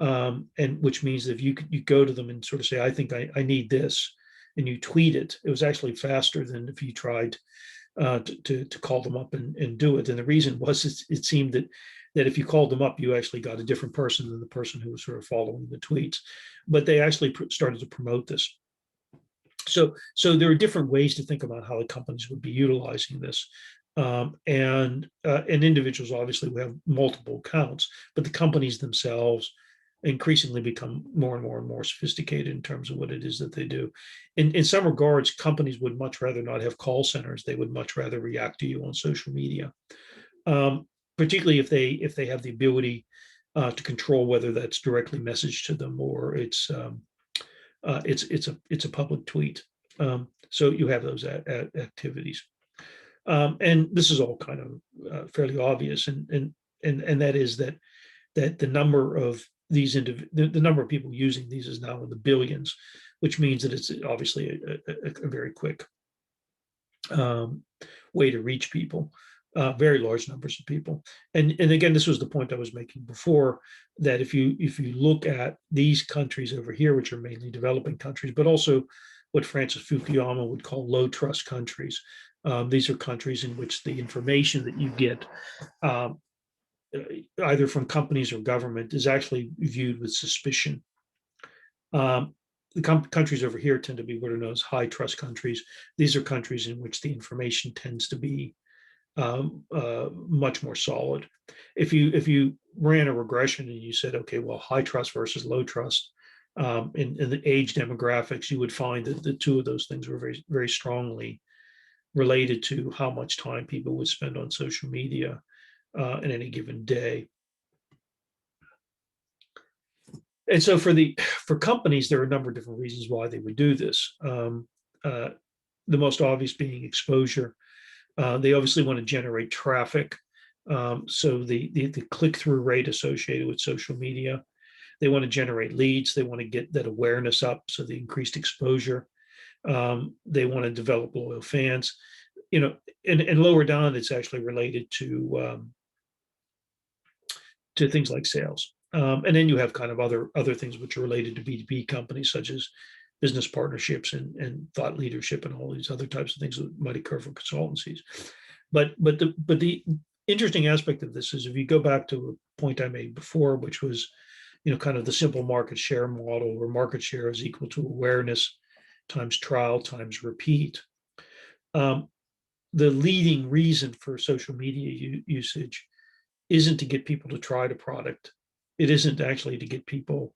and which means that if you go to them and sort of say, I think I need this, and you tweet it, it was actually faster than if you tried to call them up and do it. And the reason was it seemed that if you called them up, you actually got a different person than the person who was sort of following the tweets. But they actually started to promote this. So there are different ways to think about how the companies would be utilizing this. And individuals obviously will have multiple accounts, but the companies themselves increasingly become more and more and more sophisticated in terms of what it is that they do. In some regards, companies would much rather not have call centers. They would much rather react to you on social media, particularly if they have the ability to control whether that's directly messaged to them or it's a public tweet. So you have those activities, and this is all kind of fairly obvious, and that is that the number of the number of people using these is now in the billions, which means that it's obviously a very quick way to reach people, very large numbers of people. And again, this was the point I was making before, that if you look at these countries over here, which are mainly developing countries, but also what Francis Fukuyama would call low trust countries. These are countries in which the information that you get, either from companies or government, is actually viewed with suspicion. The countries over here tend to be what are known as high trust countries. These are countries in which the information tends to be much more solid. If you ran a regression and you said, okay, well, high trust versus low trust, in the age demographics, you would find that the two of those things were very, very strongly related to how much time people would spend on social media in any given day. And so for companies, there are a number of different reasons why they would do this. The most obvious being exposure. They obviously want to generate traffic. So the click-through rate associated with social media. They want to generate leads. They want to get that awareness up, so the increased exposure. They want to develop loyal fans. And lower down, it's actually related to things like sales. And then you have kind of other things which are related to B2B companies, such as business partnerships and thought leadership and all these other types of things that might occur for consultancies. But the interesting aspect of this is, if you go back to a point I made before, which was, kind of the simple market share model, where market share is equal to awareness times trial times repeat. The leading reason for social media usage isn't to get people to try the product. It isn't actually to get people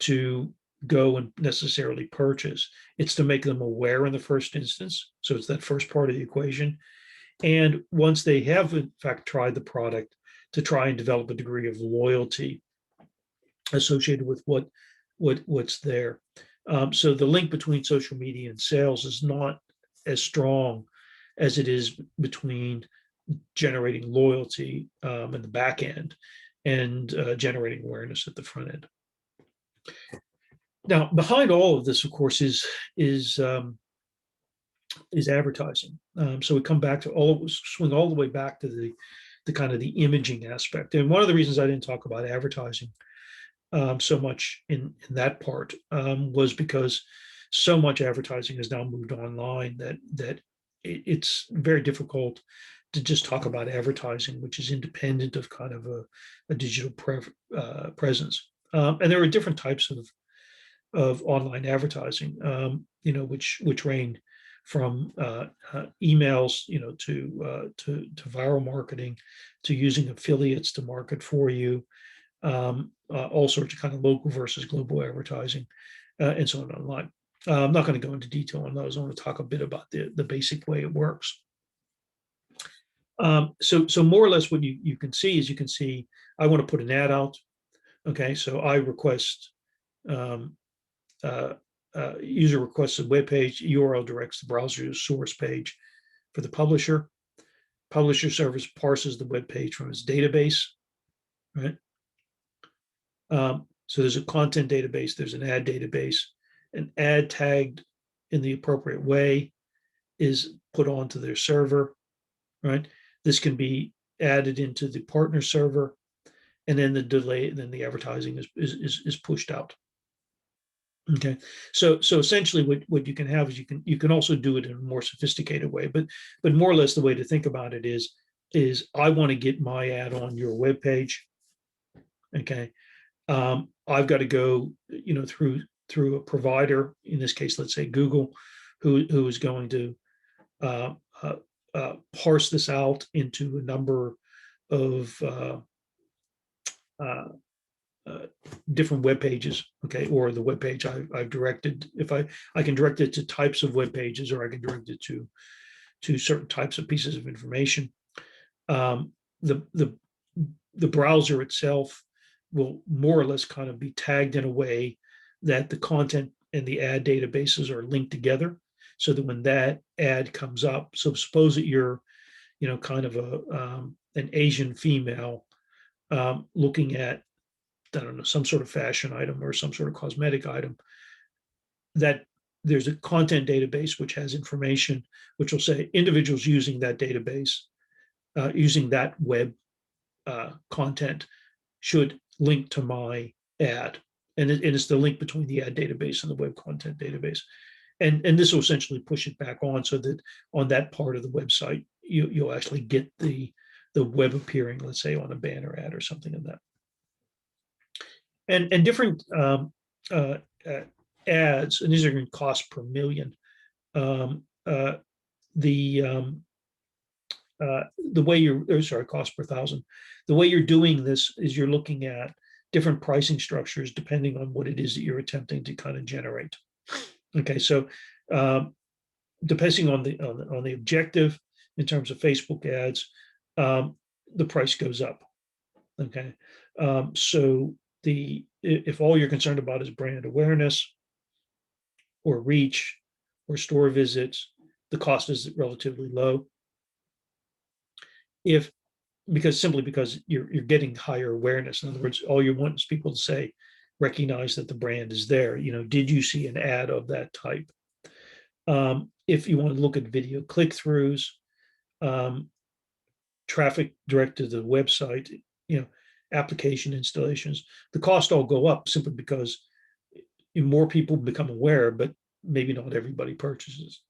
to go and necessarily purchase. It's to make them aware in the first instance. So it's that first part of the equation. And once they have, in fact, tried the product, to try and develop a degree of loyalty associated with what's there. So the link between social media and sales is not as strong as it is between generating loyalty in the back end and generating awareness at the front end. Now, behind all of this, of course, is advertising. So we come back to swing all the way back to the kind of the imaging aspect. And one of the reasons I didn't talk about advertising so much in that part was because so much advertising has now moved online that it's very difficult to just talk about advertising, which is independent of kind of a digital presence. And there are different types of online advertising, which range from emails, to viral marketing, to using affiliates to market for you, all sorts of kind of local versus global advertising, and so on online. I'm not going to go into detail on those. I want to talk a bit about the basic way it works. So more or less what you can see is, I want to put an ad out. Okay, so I request, user requests a web page, URL directs the browser to a source page for the publisher. Publisher service parses the web page from its database, right? So there's a content database, there's an ad database. An ad tagged in the appropriate way is put onto their server, right? This can be added into the partner server, and then then the advertising is pushed out. Okay, so essentially what you can have is you can also do it in a more sophisticated way, but more or less the way to think about it is I want to get my ad on your web page. Okay, I've got to go through a provider, in this case, let's say Google, who is going to parse this out into a number of different web pages, okay, or the web page I've directed. If I can direct it to types of web pages, or I can direct it to certain types of pieces of information. The browser itself will more or less kind of be tagged in a way that the content and the ad databases are linked together, so that when that ad comes up, so suppose that you're, kind of an Asian female looking at, I don't know, some sort of fashion item or some sort of cosmetic item, that there's a content database which has information which will say individuals using that database, using that web content should link to my ad. And it's the link between the ad database and the web content database. And this will essentially push it back on, so that on that part of the website, you'll actually get the web appearing, let's say, on a banner ad or something like that. And different ads, and these are in cost per million. The way cost per thousand. The way you're doing this is you're looking at different pricing structures depending on what it is that you're attempting to kind of generate. Okay, so depending on the objective in terms of Facebook ads, the price goes up. Okay, so if all you're concerned about is brand awareness or reach or store visits, the cost is relatively low. Because you're getting higher awareness. In other words, all you want is people to say, recognize that the brand is there. Did you see an ad of that type? If you want to look at video click-throughs, traffic directed to the website, application installations, the cost all go up simply because more people become aware, but maybe not everybody purchases.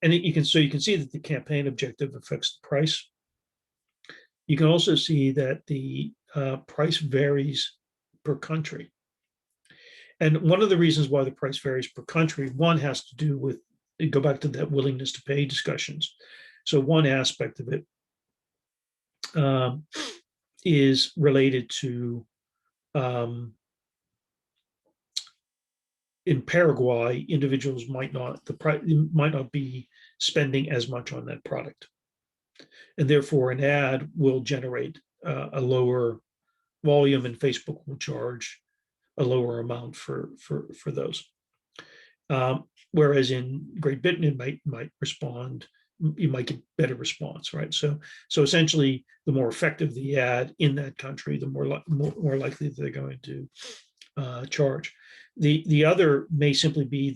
And you can see that the campaign objective affects the price. You can also see that the price varies per country. And one of the reasons why the price varies per country, one has to do with, go back to that willingness to pay discussions. So one aspect of it is related to, in Paraguay, individuals might not be spending as much on that product. And therefore an ad will generate a lower volume, and Facebook will charge a lower amount for those. Whereas in Great Britain, it might respond, you might get better response, right? So essentially, the more effective the ad in that country, the more likely they're going to charge. The other may simply be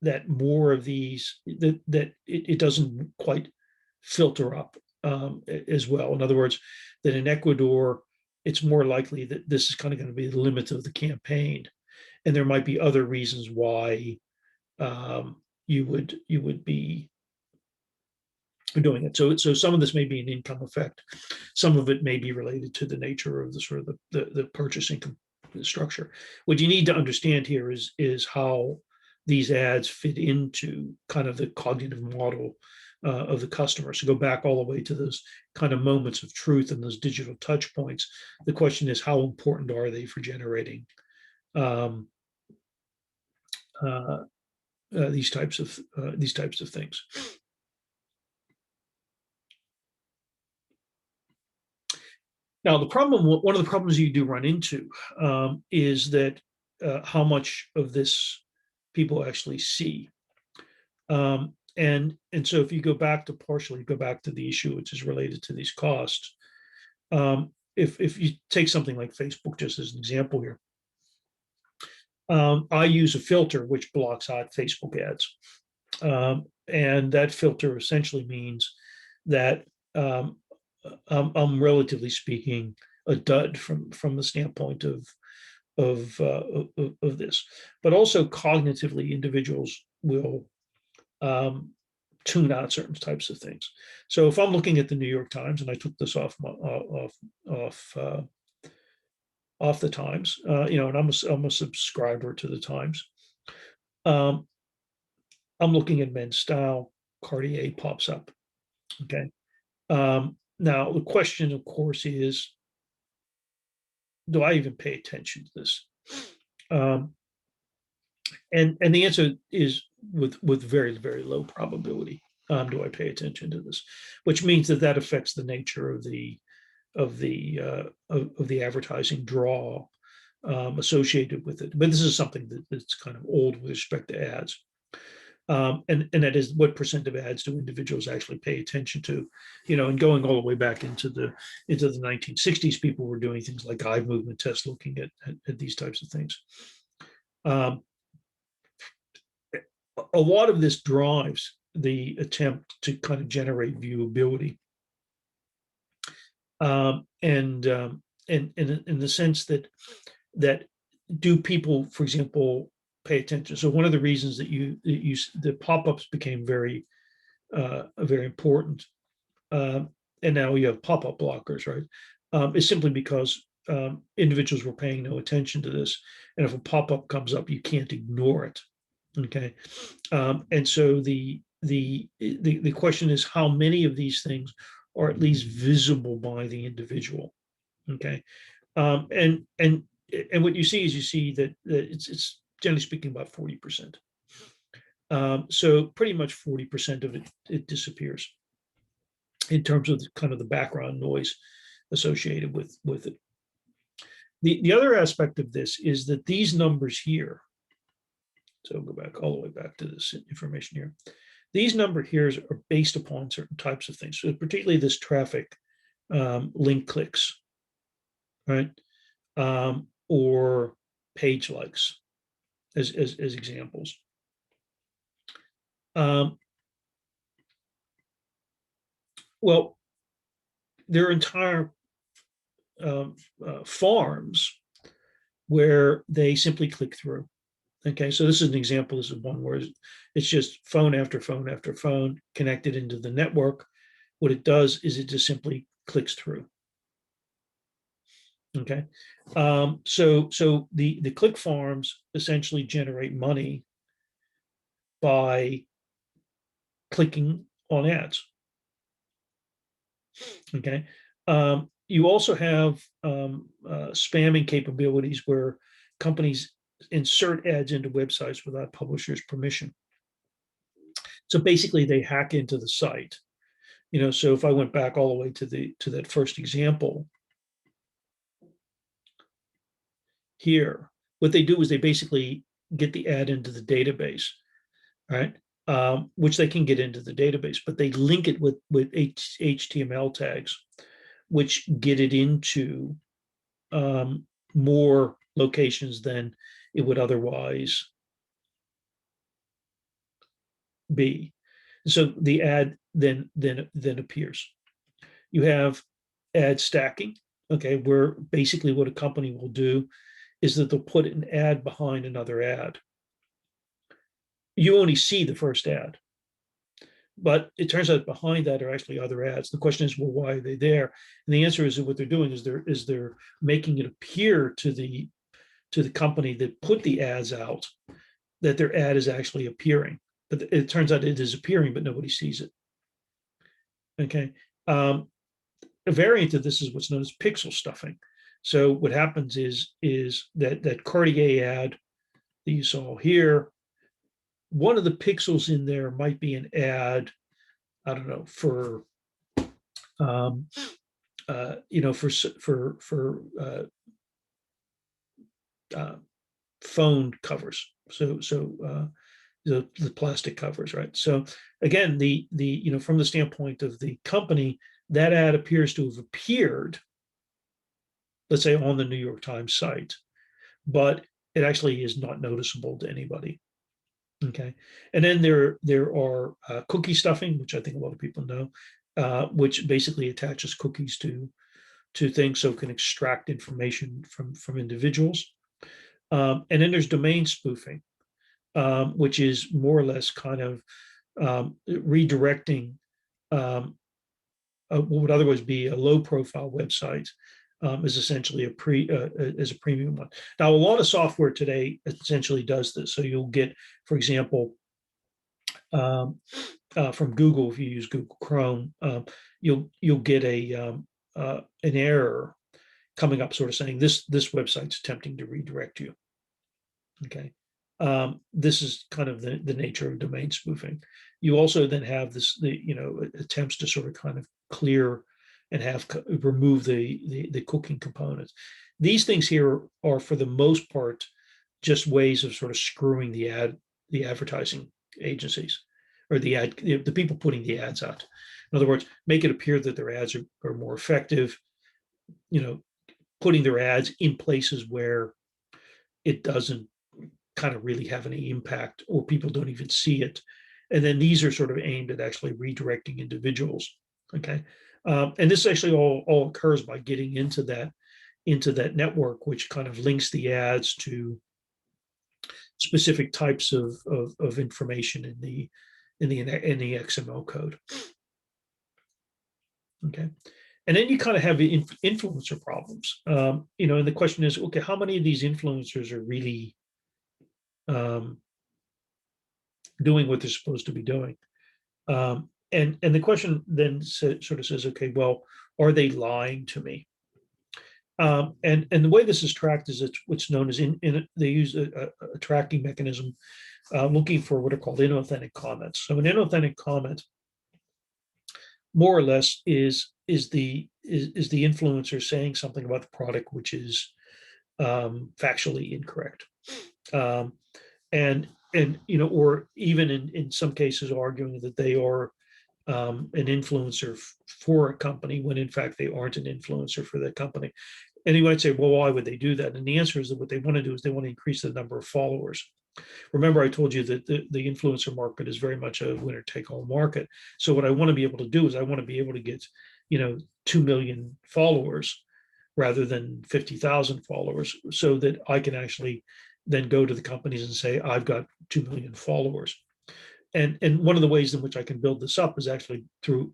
that more of these, that it doesn't quite filter up as well. In other words, that in Ecuador, it's more likely that this is kind of going to be the limit of the campaign, and there might be other reasons why you would be doing it. So some of this may be an income effect. Some of it may be related to the nature of the sort of the purchasing structure. What you need to understand here is how these ads fit into kind of the cognitive model of the customer. So go back all the way to those kind of moments of truth and those digital touch points. The question is, how important are they for generating these types of things? Now, one of the problems you do run into is that how much of this people actually see. And so if you partially go back to the issue which is related to these costs, if you take something like Facebook just as an example here, I use a filter which blocks out Facebook ads, and that filter essentially means that I'm relatively speaking a dud from the standpoint of this, but also cognitively, individuals will tune out certain types of things. So if I'm looking at the New York Times, and I took this off the Times, and I'm a subscriber to the Times. I'm looking at Men's Style. Cartier pops up. Okay. Now the question, of course, is, do I even pay attention to this? And the answer is with very, very low probability. Do I pay attention to this? Which means that affects the nature of the of the advertising draw associated with it. But this is something that's kind of old with respect to ads. And that is, what percent of ads do individuals actually pay attention to? And going all the way back into the 1960s, people were doing things like eye movement tests, looking at these types of things. A lot of this drives the attempt to kind of generate viewability, and in the sense that do people, for example, pay attention? So one of the reasons that the pop-ups became very important, and now you have pop-up blockers, right? Is simply because individuals were paying no attention to this, and if a pop-up comes up, you can't ignore it. Okay, and so the question is, how many of these things are at least visible by the individual? Okay, and what you see is that it's generally speaking about 40%. So pretty much 40% of it disappears in terms of kind of the background noise associated with it. The other aspect of this is that these numbers here, so go back all the way back to this information here. These numbers here are based upon certain types of things, so particularly this traffic, link clicks, right? Or page likes as examples. Well, there are entire farms where they simply click through. Okay, so this is an example. This is one where it's just phone after phone after phone connected into the network. What it does is it just simply clicks through. Okay, so the click farms essentially generate money by clicking on ads. Okay, you also have spamming capabilities where companies insert ads into websites without publishers' permission. So basically, they hack into the site. So if I went back all the way to that first example here, what they do is they basically get the ad into the database, right? Which they can get into the database, but they link it with HTML tags, which get it into more locations than it would otherwise be. So the ad then appears. You have ad stacking, okay, where basically what a company will do is that they'll put an ad behind another ad. You only see the first ad, but it turns out behind that are actually other ads. The question is, well, why are they there? And the answer is that what they're doing is they're making it appear to the company that put the ads out that their ad is actually appearing. But it turns out it is appearing, but nobody sees it. Okay. A variant of this is what's known as pixel stuffing. So what happens is that Cartier ad that you saw here, one of the pixels in there might be an ad, I don't know, for phone covers. So the plastic covers, right? So again, from the standpoint of the company, that ad appears to have appeared, let's say, on the New York Times site, but it actually is not noticeable to anybody. Okay, and then there are cookie stuffing, which I think a lot of people know, which basically attaches cookies to things so it can extract information from individuals. And then there's domain spoofing, which is more or less kind of redirecting what would otherwise be a low-profile website is essentially as a premium one. Now, a lot of software today essentially does this. So you'll get, for example, from Google, if you use Google Chrome, you'll get an error coming up, sort of saying this website's attempting to redirect you. Okay, this is kind of the nature of domain spoofing. You also then have the attempts to sort of kind of clear and have remove the cooking components. These things here are for the most part just ways of sort of screwing the advertising agencies or the people putting the ads out. In other words, make it appear that their ads are more effective, putting their ads in places where it doesn't kind of really have any impact or people don't even see it. And then these are sort of aimed at actually redirecting individuals. Okay. And this actually all occurs by getting into that network, which kind of links the ads to specific types of information in the XML code. Okay. And then you kind of have the influencer problems. And the question is, okay, how many of these influencers are really doing what they're supposed to be doing? And the question then sort of says, okay, well, are they lying to me? And the way this is tracked is it's what's known as they use a tracking mechanism looking for what are called inauthentic comments. So an inauthentic comment, more or less, is the influencer saying something about the product which is factually incorrect, and or even in some cases arguing that they are an influencer for a company when in fact they aren't an influencer for that company. And you might say, well, why would they do that? And the answer is that what they want to do is they want to increase the number of followers. Remember, I told you that the influencer market is very much a winner take all market. So what I want to be able to do is I want to be able to get 2 million followers rather than 50,000 followers, so that I can actually then go to the companies and say, I've got 2 million followers. And one of the ways in which I can build this up is actually through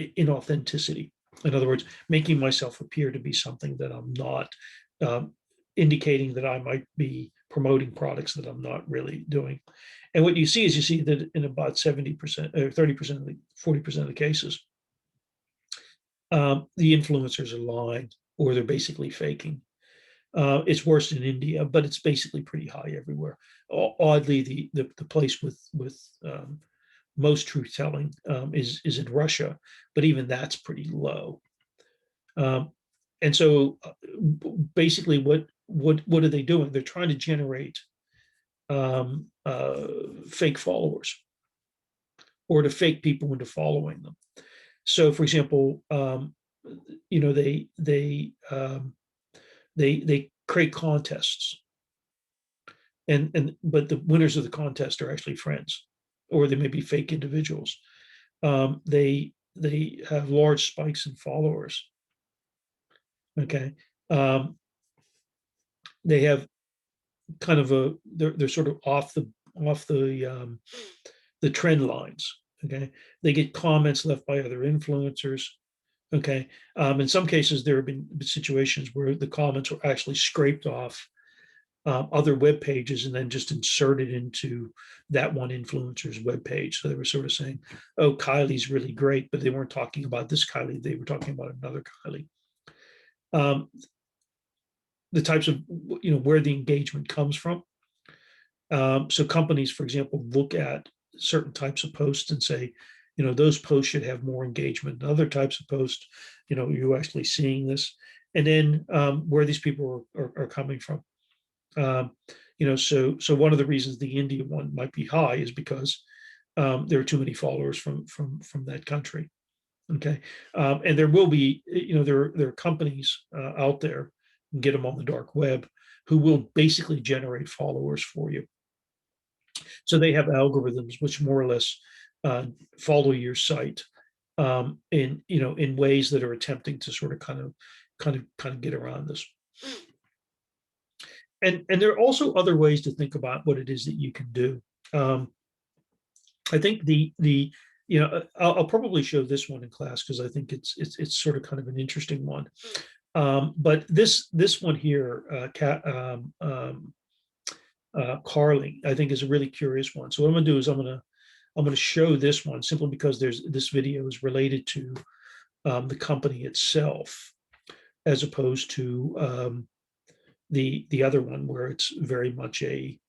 inauthenticity. In other words, making myself appear to be something that I'm not, indicating that I might be promoting products that I'm not really doing. And what you see that in about 70% or 30%, 40% of the cases, the influencers are lying or they're basically faking. It's worse in India, but it's basically pretty high everywhere. Oddly, the place with most truth telling is in Russia, but even that's pretty low. And so basically, what are they doing? They're trying to generate fake followers or to fake people into following them. So, for example, they create contests, but the winners of the contest are actually friends, or they may be fake individuals. They have large spikes in followers. Okay, they have kind of they're sort of off the trend lines. Okay, they get comments left by other influencers. Okay, in some cases there have been situations where the comments were actually scraped off other web pages and then just inserted into that one influencer's web page. So they were sort of saying, "Oh, Kylie's really great," but they weren't talking about this Kylie; they were talking about another Kylie. The types of where the engagement comes from. So companies, for example, look at certain types of posts and say, those posts should have more engagement. Other types of posts, you're actually seeing this, and then where these people are coming from. So one of the reasons the India one might be high is because there are too many followers from that country. Okay, and there will be, there are companies out there, and get them on the dark web, who will basically generate followers for you. So they have algorithms which more or less follow your site in ways that are attempting to sort of kind of get around this. And there are also other ways to think about what it is that you can do. I think I'll probably show this one in class because I think it's sort of kind of an interesting one. But this one here, Carly, I think is a really curious one. So what I'm going to do is I'm going to show this one simply because this video is related to the company itself, as opposed to the other one where it's very much a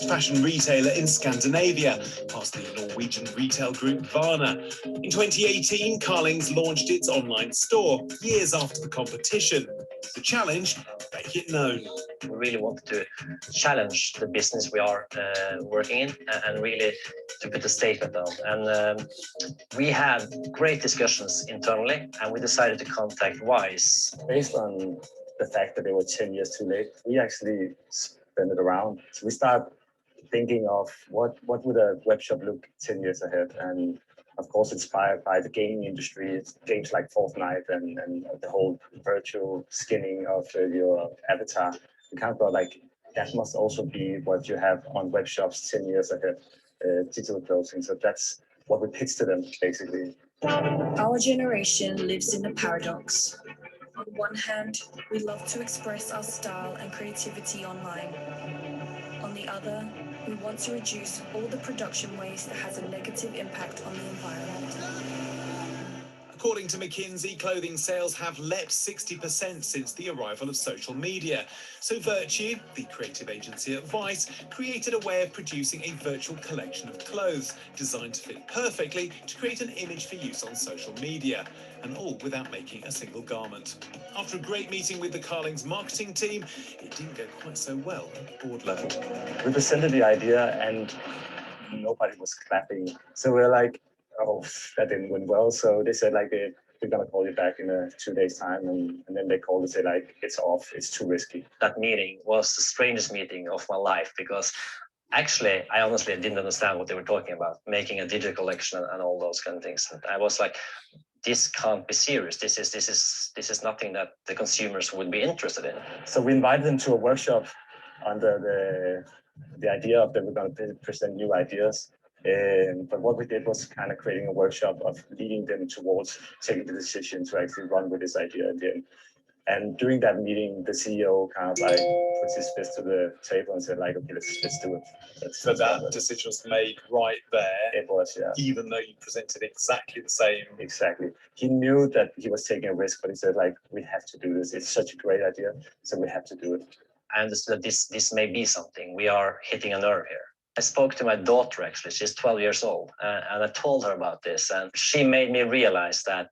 fashion retailer in Scandinavia, past the Norwegian retail group Varna. In 2018, Carlings launched its online store, years after the competition. The challenge, make it known. We really wanted to challenge the business we are working in and really to put a statement out. And we had great discussions internally, and we decided to contact Wise. Based on the fact that they were 10 years too late, we actually spin it around. So we start thinking of what would a web shop look 10 years ahead, and of course inspired by the gaming industry. It's games like Fortnite and the whole virtual skinning of your avatar. We kind of thought like that must also be what you have on web shops 10 years ahead, digital clothing. So that's what we pitched to them basically. Our generation lives in a paradox. On one hand, we love to express our style and creativity online. On the other, we want to reduce all the production waste that has a negative impact on the environment. According to McKinsey, clothing sales have leapt 60% since the arrival of social media. So Virtue, the creative agency at Vice, created a way of producing a virtual collection of clothes designed to fit perfectly to create an image for use on social media, and all without making a single garment. After a great meeting with the Carlings marketing team, it didn't go quite so well at board level. We presented the idea and nobody was clapping. So we're like, oh, that didn't went well. So they said like, we're gonna call you back in 2 days time. And then they called and say like, it's off, it's too risky. That meeting was the strangest meeting of my life because actually, I honestly didn't understand what they were talking about, making a digital collection and all those kind of things. And I was like, this can't be serious. This is nothing that the consumers would be interested in. So we invited them to a workshop under the idea of that we're going to present new ideas. But what we did was kind of creating a workshop of leading them towards taking the decision to actually run with this idea at the end. And during that meeting, the CEO kind of like puts his fist to the table and said like, okay, let's do it. So that decision was made right there. It was, yeah. Even though you presented exactly the same. Exactly. He knew that he was taking a risk, but he said like, we have to do this. It's such a great idea, so we have to do it. I understood that this may be something. We are hitting a nerve here. I spoke to my daughter, actually. She's 12 years old, and I told her about this, and she made me realize that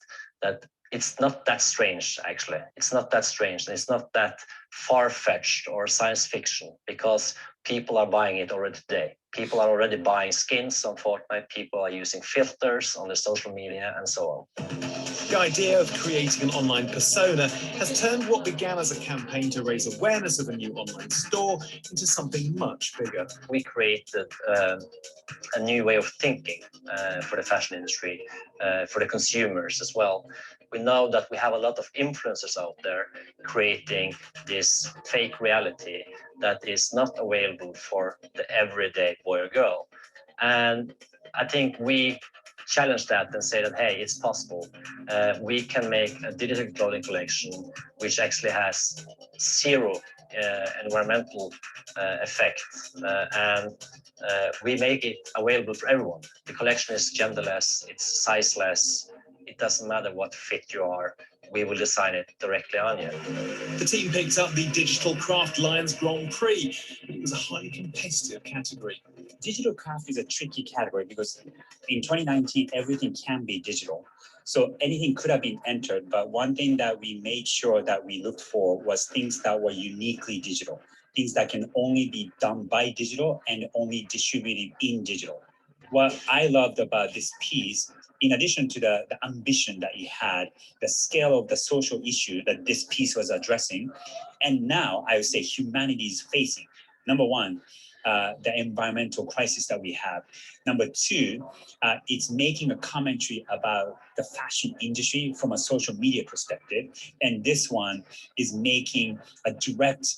it's not that strange, actually. It's not that strange, and it's not that far-fetched or science fiction, because people are buying it already today. People are already buying skins on Fortnite. People are using filters on their social media, and so on. The idea of creating an online persona has turned what began as a campaign to raise awareness of a new online store into something much bigger. We created a new way of thinking for the fashion industry, for the consumers as well. We know that we have a lot of influencers out there creating this fake reality that is not available for the everyday boy or girl. And I think we challenge that and say that, hey, it's possible. We can make a digital clothing collection which actually has zero environmental effect, and we make it available for everyone. The collection is genderless, it's sizeless, it doesn't matter what fit you are. We will design it directly on you. The team picked up the Digital Craft Lions Grand Prix. It was a highly competitive category. Digital craft is a tricky category because in 2019, everything can be digital. So anything could have been entered, but one thing that we made sure that we looked for was things that were uniquely digital, things that can only be done by digital and only distributed in digital. What I loved about this piece, in addition to the ambition that he had, the scale of the social issue that this piece was addressing, and now I would say humanity is facing. Number one, the environmental crisis that we have. Number two, it's making a commentary about the fashion industry from a social media perspective. And this one is making a direct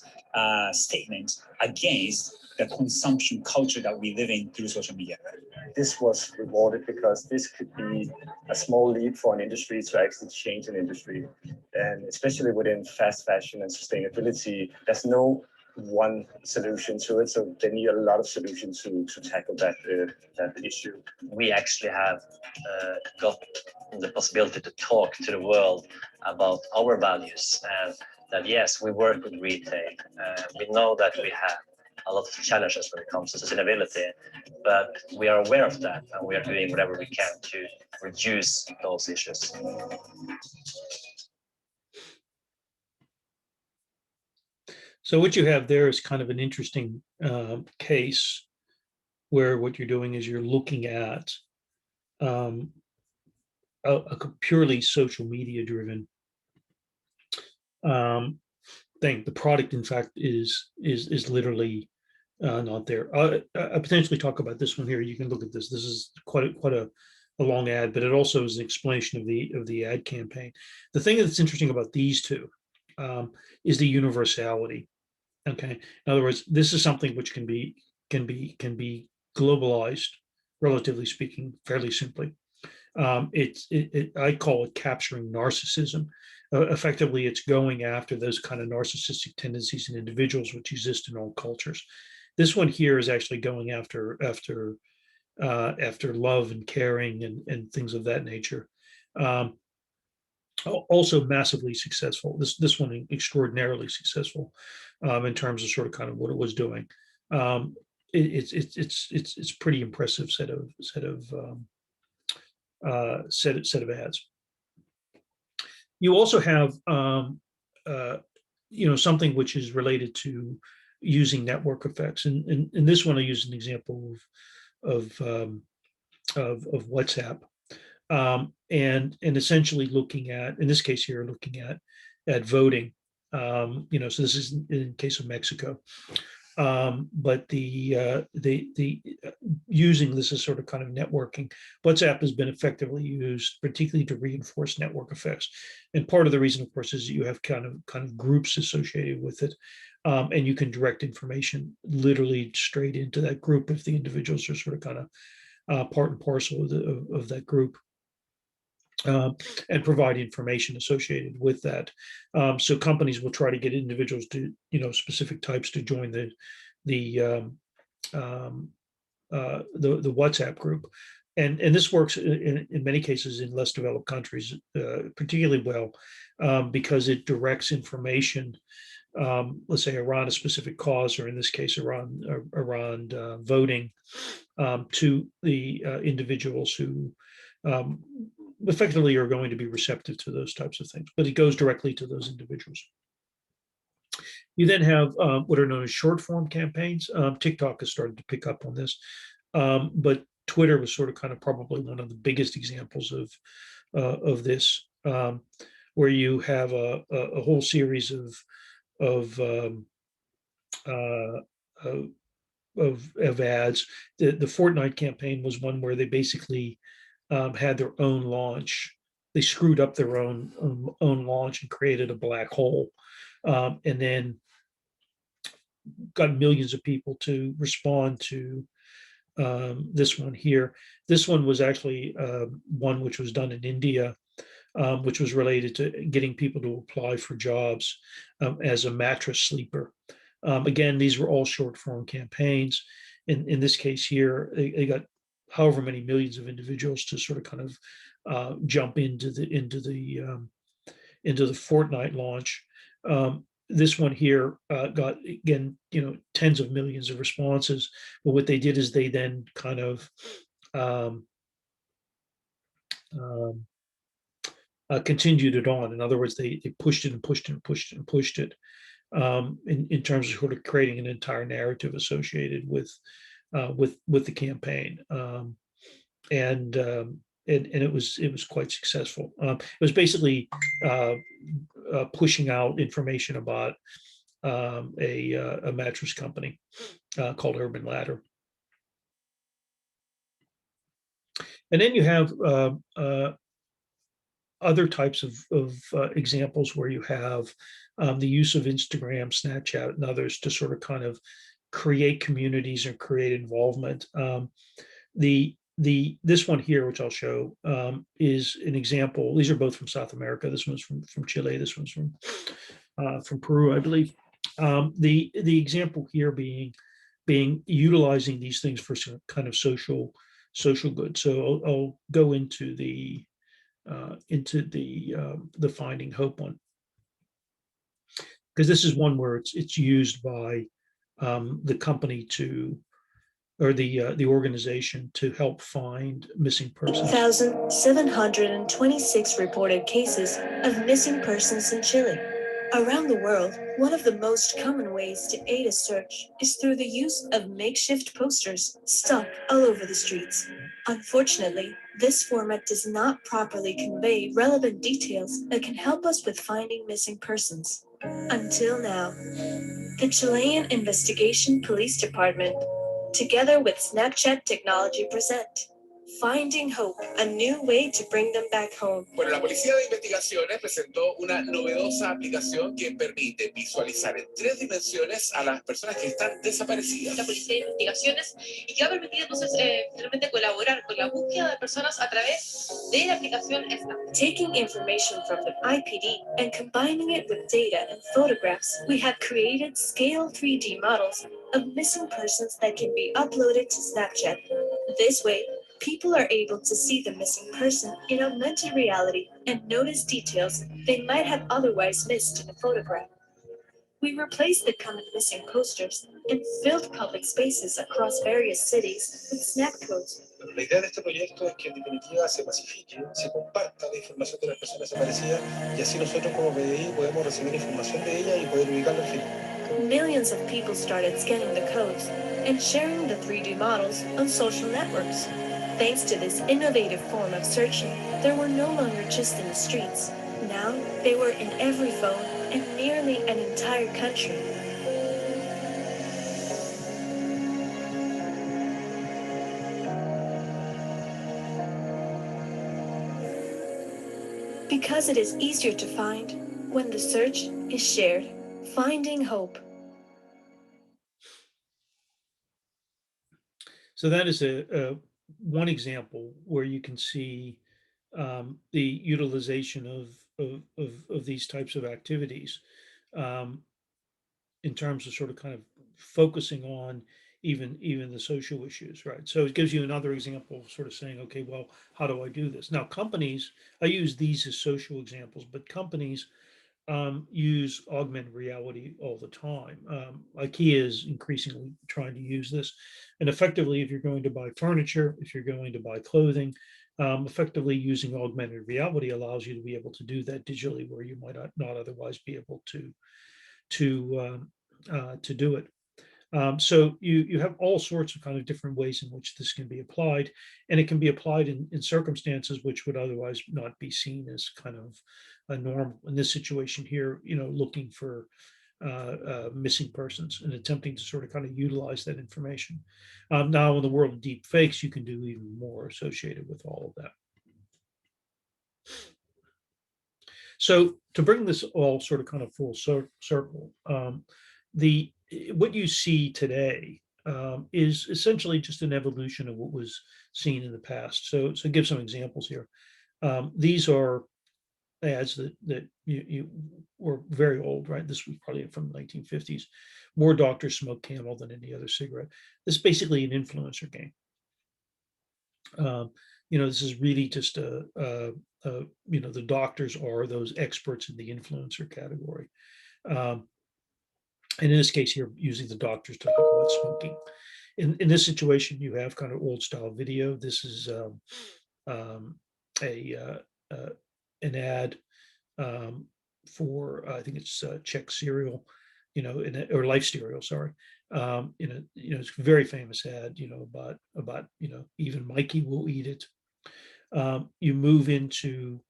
statement against the consumption culture that we live in through social media. This was rewarded because this could be a small leap for an industry to actually change an industry. And especially within fast fashion and sustainability, there's no one solution to it. So they need a lot of solutions to tackle that issue. We actually have got the possibility to talk to the world about our values, and that yes, we work with retail. We know that we have a lot of challenges when it comes to sustainability, but we are aware of that and we are doing whatever we can to reduce those issues. So what you have there is kind of an interesting case where what you're doing is you're looking at a purely social media driven thing. The product, in fact, is literally not there. I potentially talk about this one here. You can look at this. This is quite a long ad, but it also is an explanation of the ad campaign. The thing that's interesting about these two is the universality. Okay, in other words, this is something which can be globalized, relatively speaking, fairly simply. I call it capturing narcissism. Effectively, it's going after those kind of narcissistic tendencies in individuals which exist in all cultures. This one here is actually going after love and caring and things of that nature. Also massively successful. This one extraordinarily successful in terms of sort of kind of what it was doing. It's pretty impressive set of ads. You also have something which is related to using network effects, and in this one I use an example of WhatsApp, and essentially looking at, in this case here, looking at voting. So this is in case of Mexico. But the using this as sort of kind of networking, WhatsApp has been effectively used, particularly to reinforce network effects. And part of the reason, of course, is that you have kind of groups associated with it, and you can direct information literally straight into that group if the individuals are sort of kind of part and parcel of that group. And provide information associated with that. So companies will try to get individuals to, specific types to join the WhatsApp group, and this works in many cases in less developed countries particularly well, because it directs information. Let's say around a specific cause, or in this case around voting, to the individuals who effectively are going to be receptive to those types of things, but it goes directly to those individuals. You then have what are known as short form campaigns. TikTok has started to pick up on this, but Twitter was sort of kind of probably one of the biggest examples of this, where you have a whole series of ads. The Fortnite campaign was one where they basically had their own launch. They screwed up their own launch and created a black hole, and then got millions of people to respond to this one here. This one was actually one which was done in India, which was related to getting people to apply for jobs as a mattress sleeper. Again, these were all short form campaigns. In this case here, they got however many millions of individuals to sort of kind of jump into the Fortnite launch. This one here got, again, tens of millions of responses. But what they did is they then kind of continued it on. In other words, they pushed it and pushed it and pushed it and pushed it, in terms of sort of creating an entire narrative associated with the campaign, and it was quite successful. It was basically pushing out information about a mattress company called Urban Ladder. And then you have other types of examples where you have the use of Instagram, Snapchat, and others to sort of kind of create communities and create involvement. This one here, which I'll show, is an example. These are both from South America. This one's from Chile. This one's from Peru, I believe. The example here being utilizing these things for some kind of social good. So I'll go into the Finding Hope one, because this is one where it's used by the company to, or the organization to help find missing persons. 1,726 reported cases of missing persons in Chile. Around the world, one of the most common ways to aid a search is through the use of makeshift posters stuck all over the streets. Unfortunately, this format does not properly convey relevant details that can help us with finding missing persons. Until now, the Chilean Investigation Police Department, together with Snapchat Technology, present Finding Hope, a new way to bring them back home. Bueno, la Policía de Investigaciones presentó una novedosa aplicación que permite visualizar en 3 dimensiones a las personas que están desaparecidas. La Policía de Investigaciones y que va a permitir entonces finalmente colaborar con la búsqueda de personas a través de la aplicación Snap. Taking information from the IPD and combining it with data and photographs, we have created scale 3D models of missing persons that can be uploaded to Snapchat. This way, people are able to see the missing person in augmented reality and notice details they might have otherwise missed in a photograph. We replaced the common missing posters and filled public spaces across various cities with snap codes. La idea de este proyecto es que en definitiva se masifique, se comparta la información de las personas desaparecidas y así nosotros como PDI podemos recibir información de ellas y poder ubicarla al fin. Millions of people started scanning the codes and sharing the 3D models on social networks. Thanks to this innovative form of searching, they were no longer just in the streets. Now they were in every phone and nearly an entire country. Because it is easier to find when the search is shared. Finding Hope. So that is a one example where you can see the utilization of these types of activities in terms of sort of kind of focusing on even the social issues, right? So it gives you another example of sort of saying, okay, well, how do I do this? Now, companies, I use these as social examples, but companies use augmented reality all the time. IKEA is increasingly trying to use this. And effectively, if you're going to buy furniture, if you're going to buy clothing, effectively using augmented reality allows you to be able to do that digitally where you might not otherwise be able to do it. So you have all sorts of kind of different ways in which this can be applied, and it can be applied in circumstances which would otherwise not be seen as kind of a normal. In this situation here, looking for missing persons and attempting to sort of kind of utilize that information. Now, in the world of deep fakes, you can do even more associated with all of that. So to bring this all sort of kind of full circle, what you see today is essentially just an evolution of what was seen in the past. So give some examples here. These are ads that you were very old, right? This was probably from the 1950s. More doctors smoke Camel than any other cigarette. This is basically an influencer game. This is really just the doctors are those experts in the influencer category. And in this case, you're using the doctors to talk about smoking. In this situation, you have kind of old style video. This is an ad for I think it's Czech cereal, or Life cereal. Sorry, it's a very famous ad. About even Mikey will eat it. You move into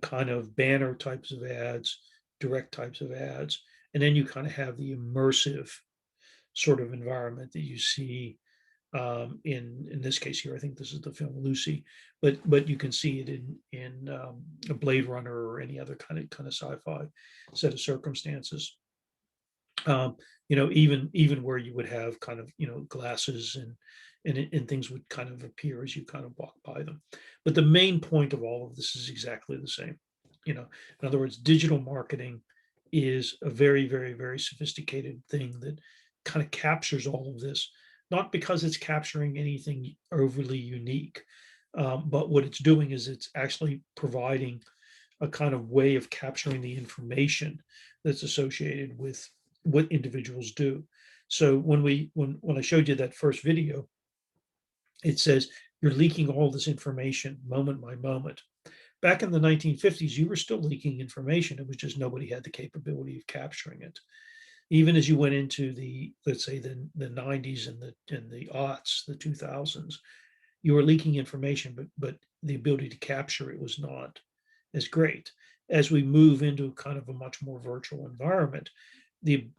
kind of banner types of ads, direct types of ads. And then you kind of have the immersive sort of environment that you see in this case here. I think this is the film Lucy, but you can see it in a Blade Runner or any other kind of sci-fi set of circumstances. Even where you would have kind of glasses and things would kind of appear as you kind of walk by them. But the main point of all of this is exactly the same. In other words, digital marketing is a very, very, very sophisticated thing that kind of captures all of this, not because it's capturing anything overly unique, but what it's doing is it's actually providing a kind of way of capturing the information that's associated with what individuals do. So when I showed you that first video, it says you're leaking all this information moment by moment. Back in the 1950s, you were still leaking information. It was just nobody had the capability of capturing it. Even as you went into the, let's say, the 90s and the aughts, the 2000s, you were leaking information, but the ability to capture it was not as great. As we move into kind of a much more virtual environment,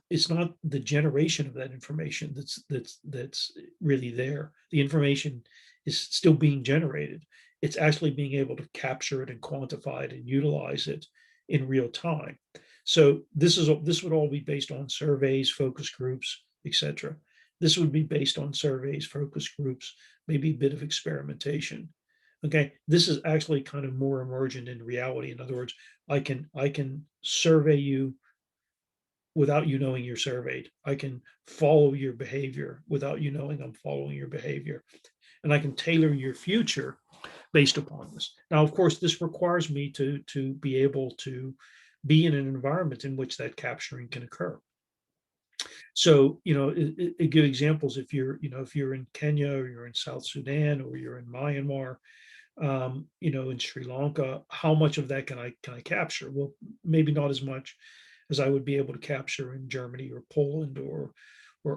it's not the generation of that information that's really there. The information is still being generated. It's actually being able to capture it and quantify it and utilize it in real time. So this would all be based on surveys, focus groups, etc. This would be based on surveys, focus groups, maybe a bit of experimentation. Okay, this is actually kind of more emergent in reality. In other words, I can survey you without you knowing you're surveyed. I can follow your behavior without you knowing I'm following your behavior. And I can tailor your future based upon this. Now, of course, this requires me to be able to be in an environment in which that capturing can occur. So, give examples. If you're in Kenya, or you're in South Sudan, or you're in Myanmar, in Sri Lanka, how much of that can I capture? Well, maybe not as much as I would be able to capture in Germany or Poland or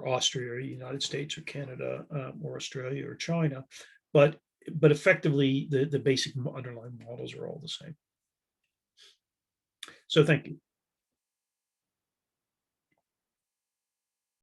Austria or the United States or Canada, or Australia or China, but effectively the basic underlying models are all the same. So thank you.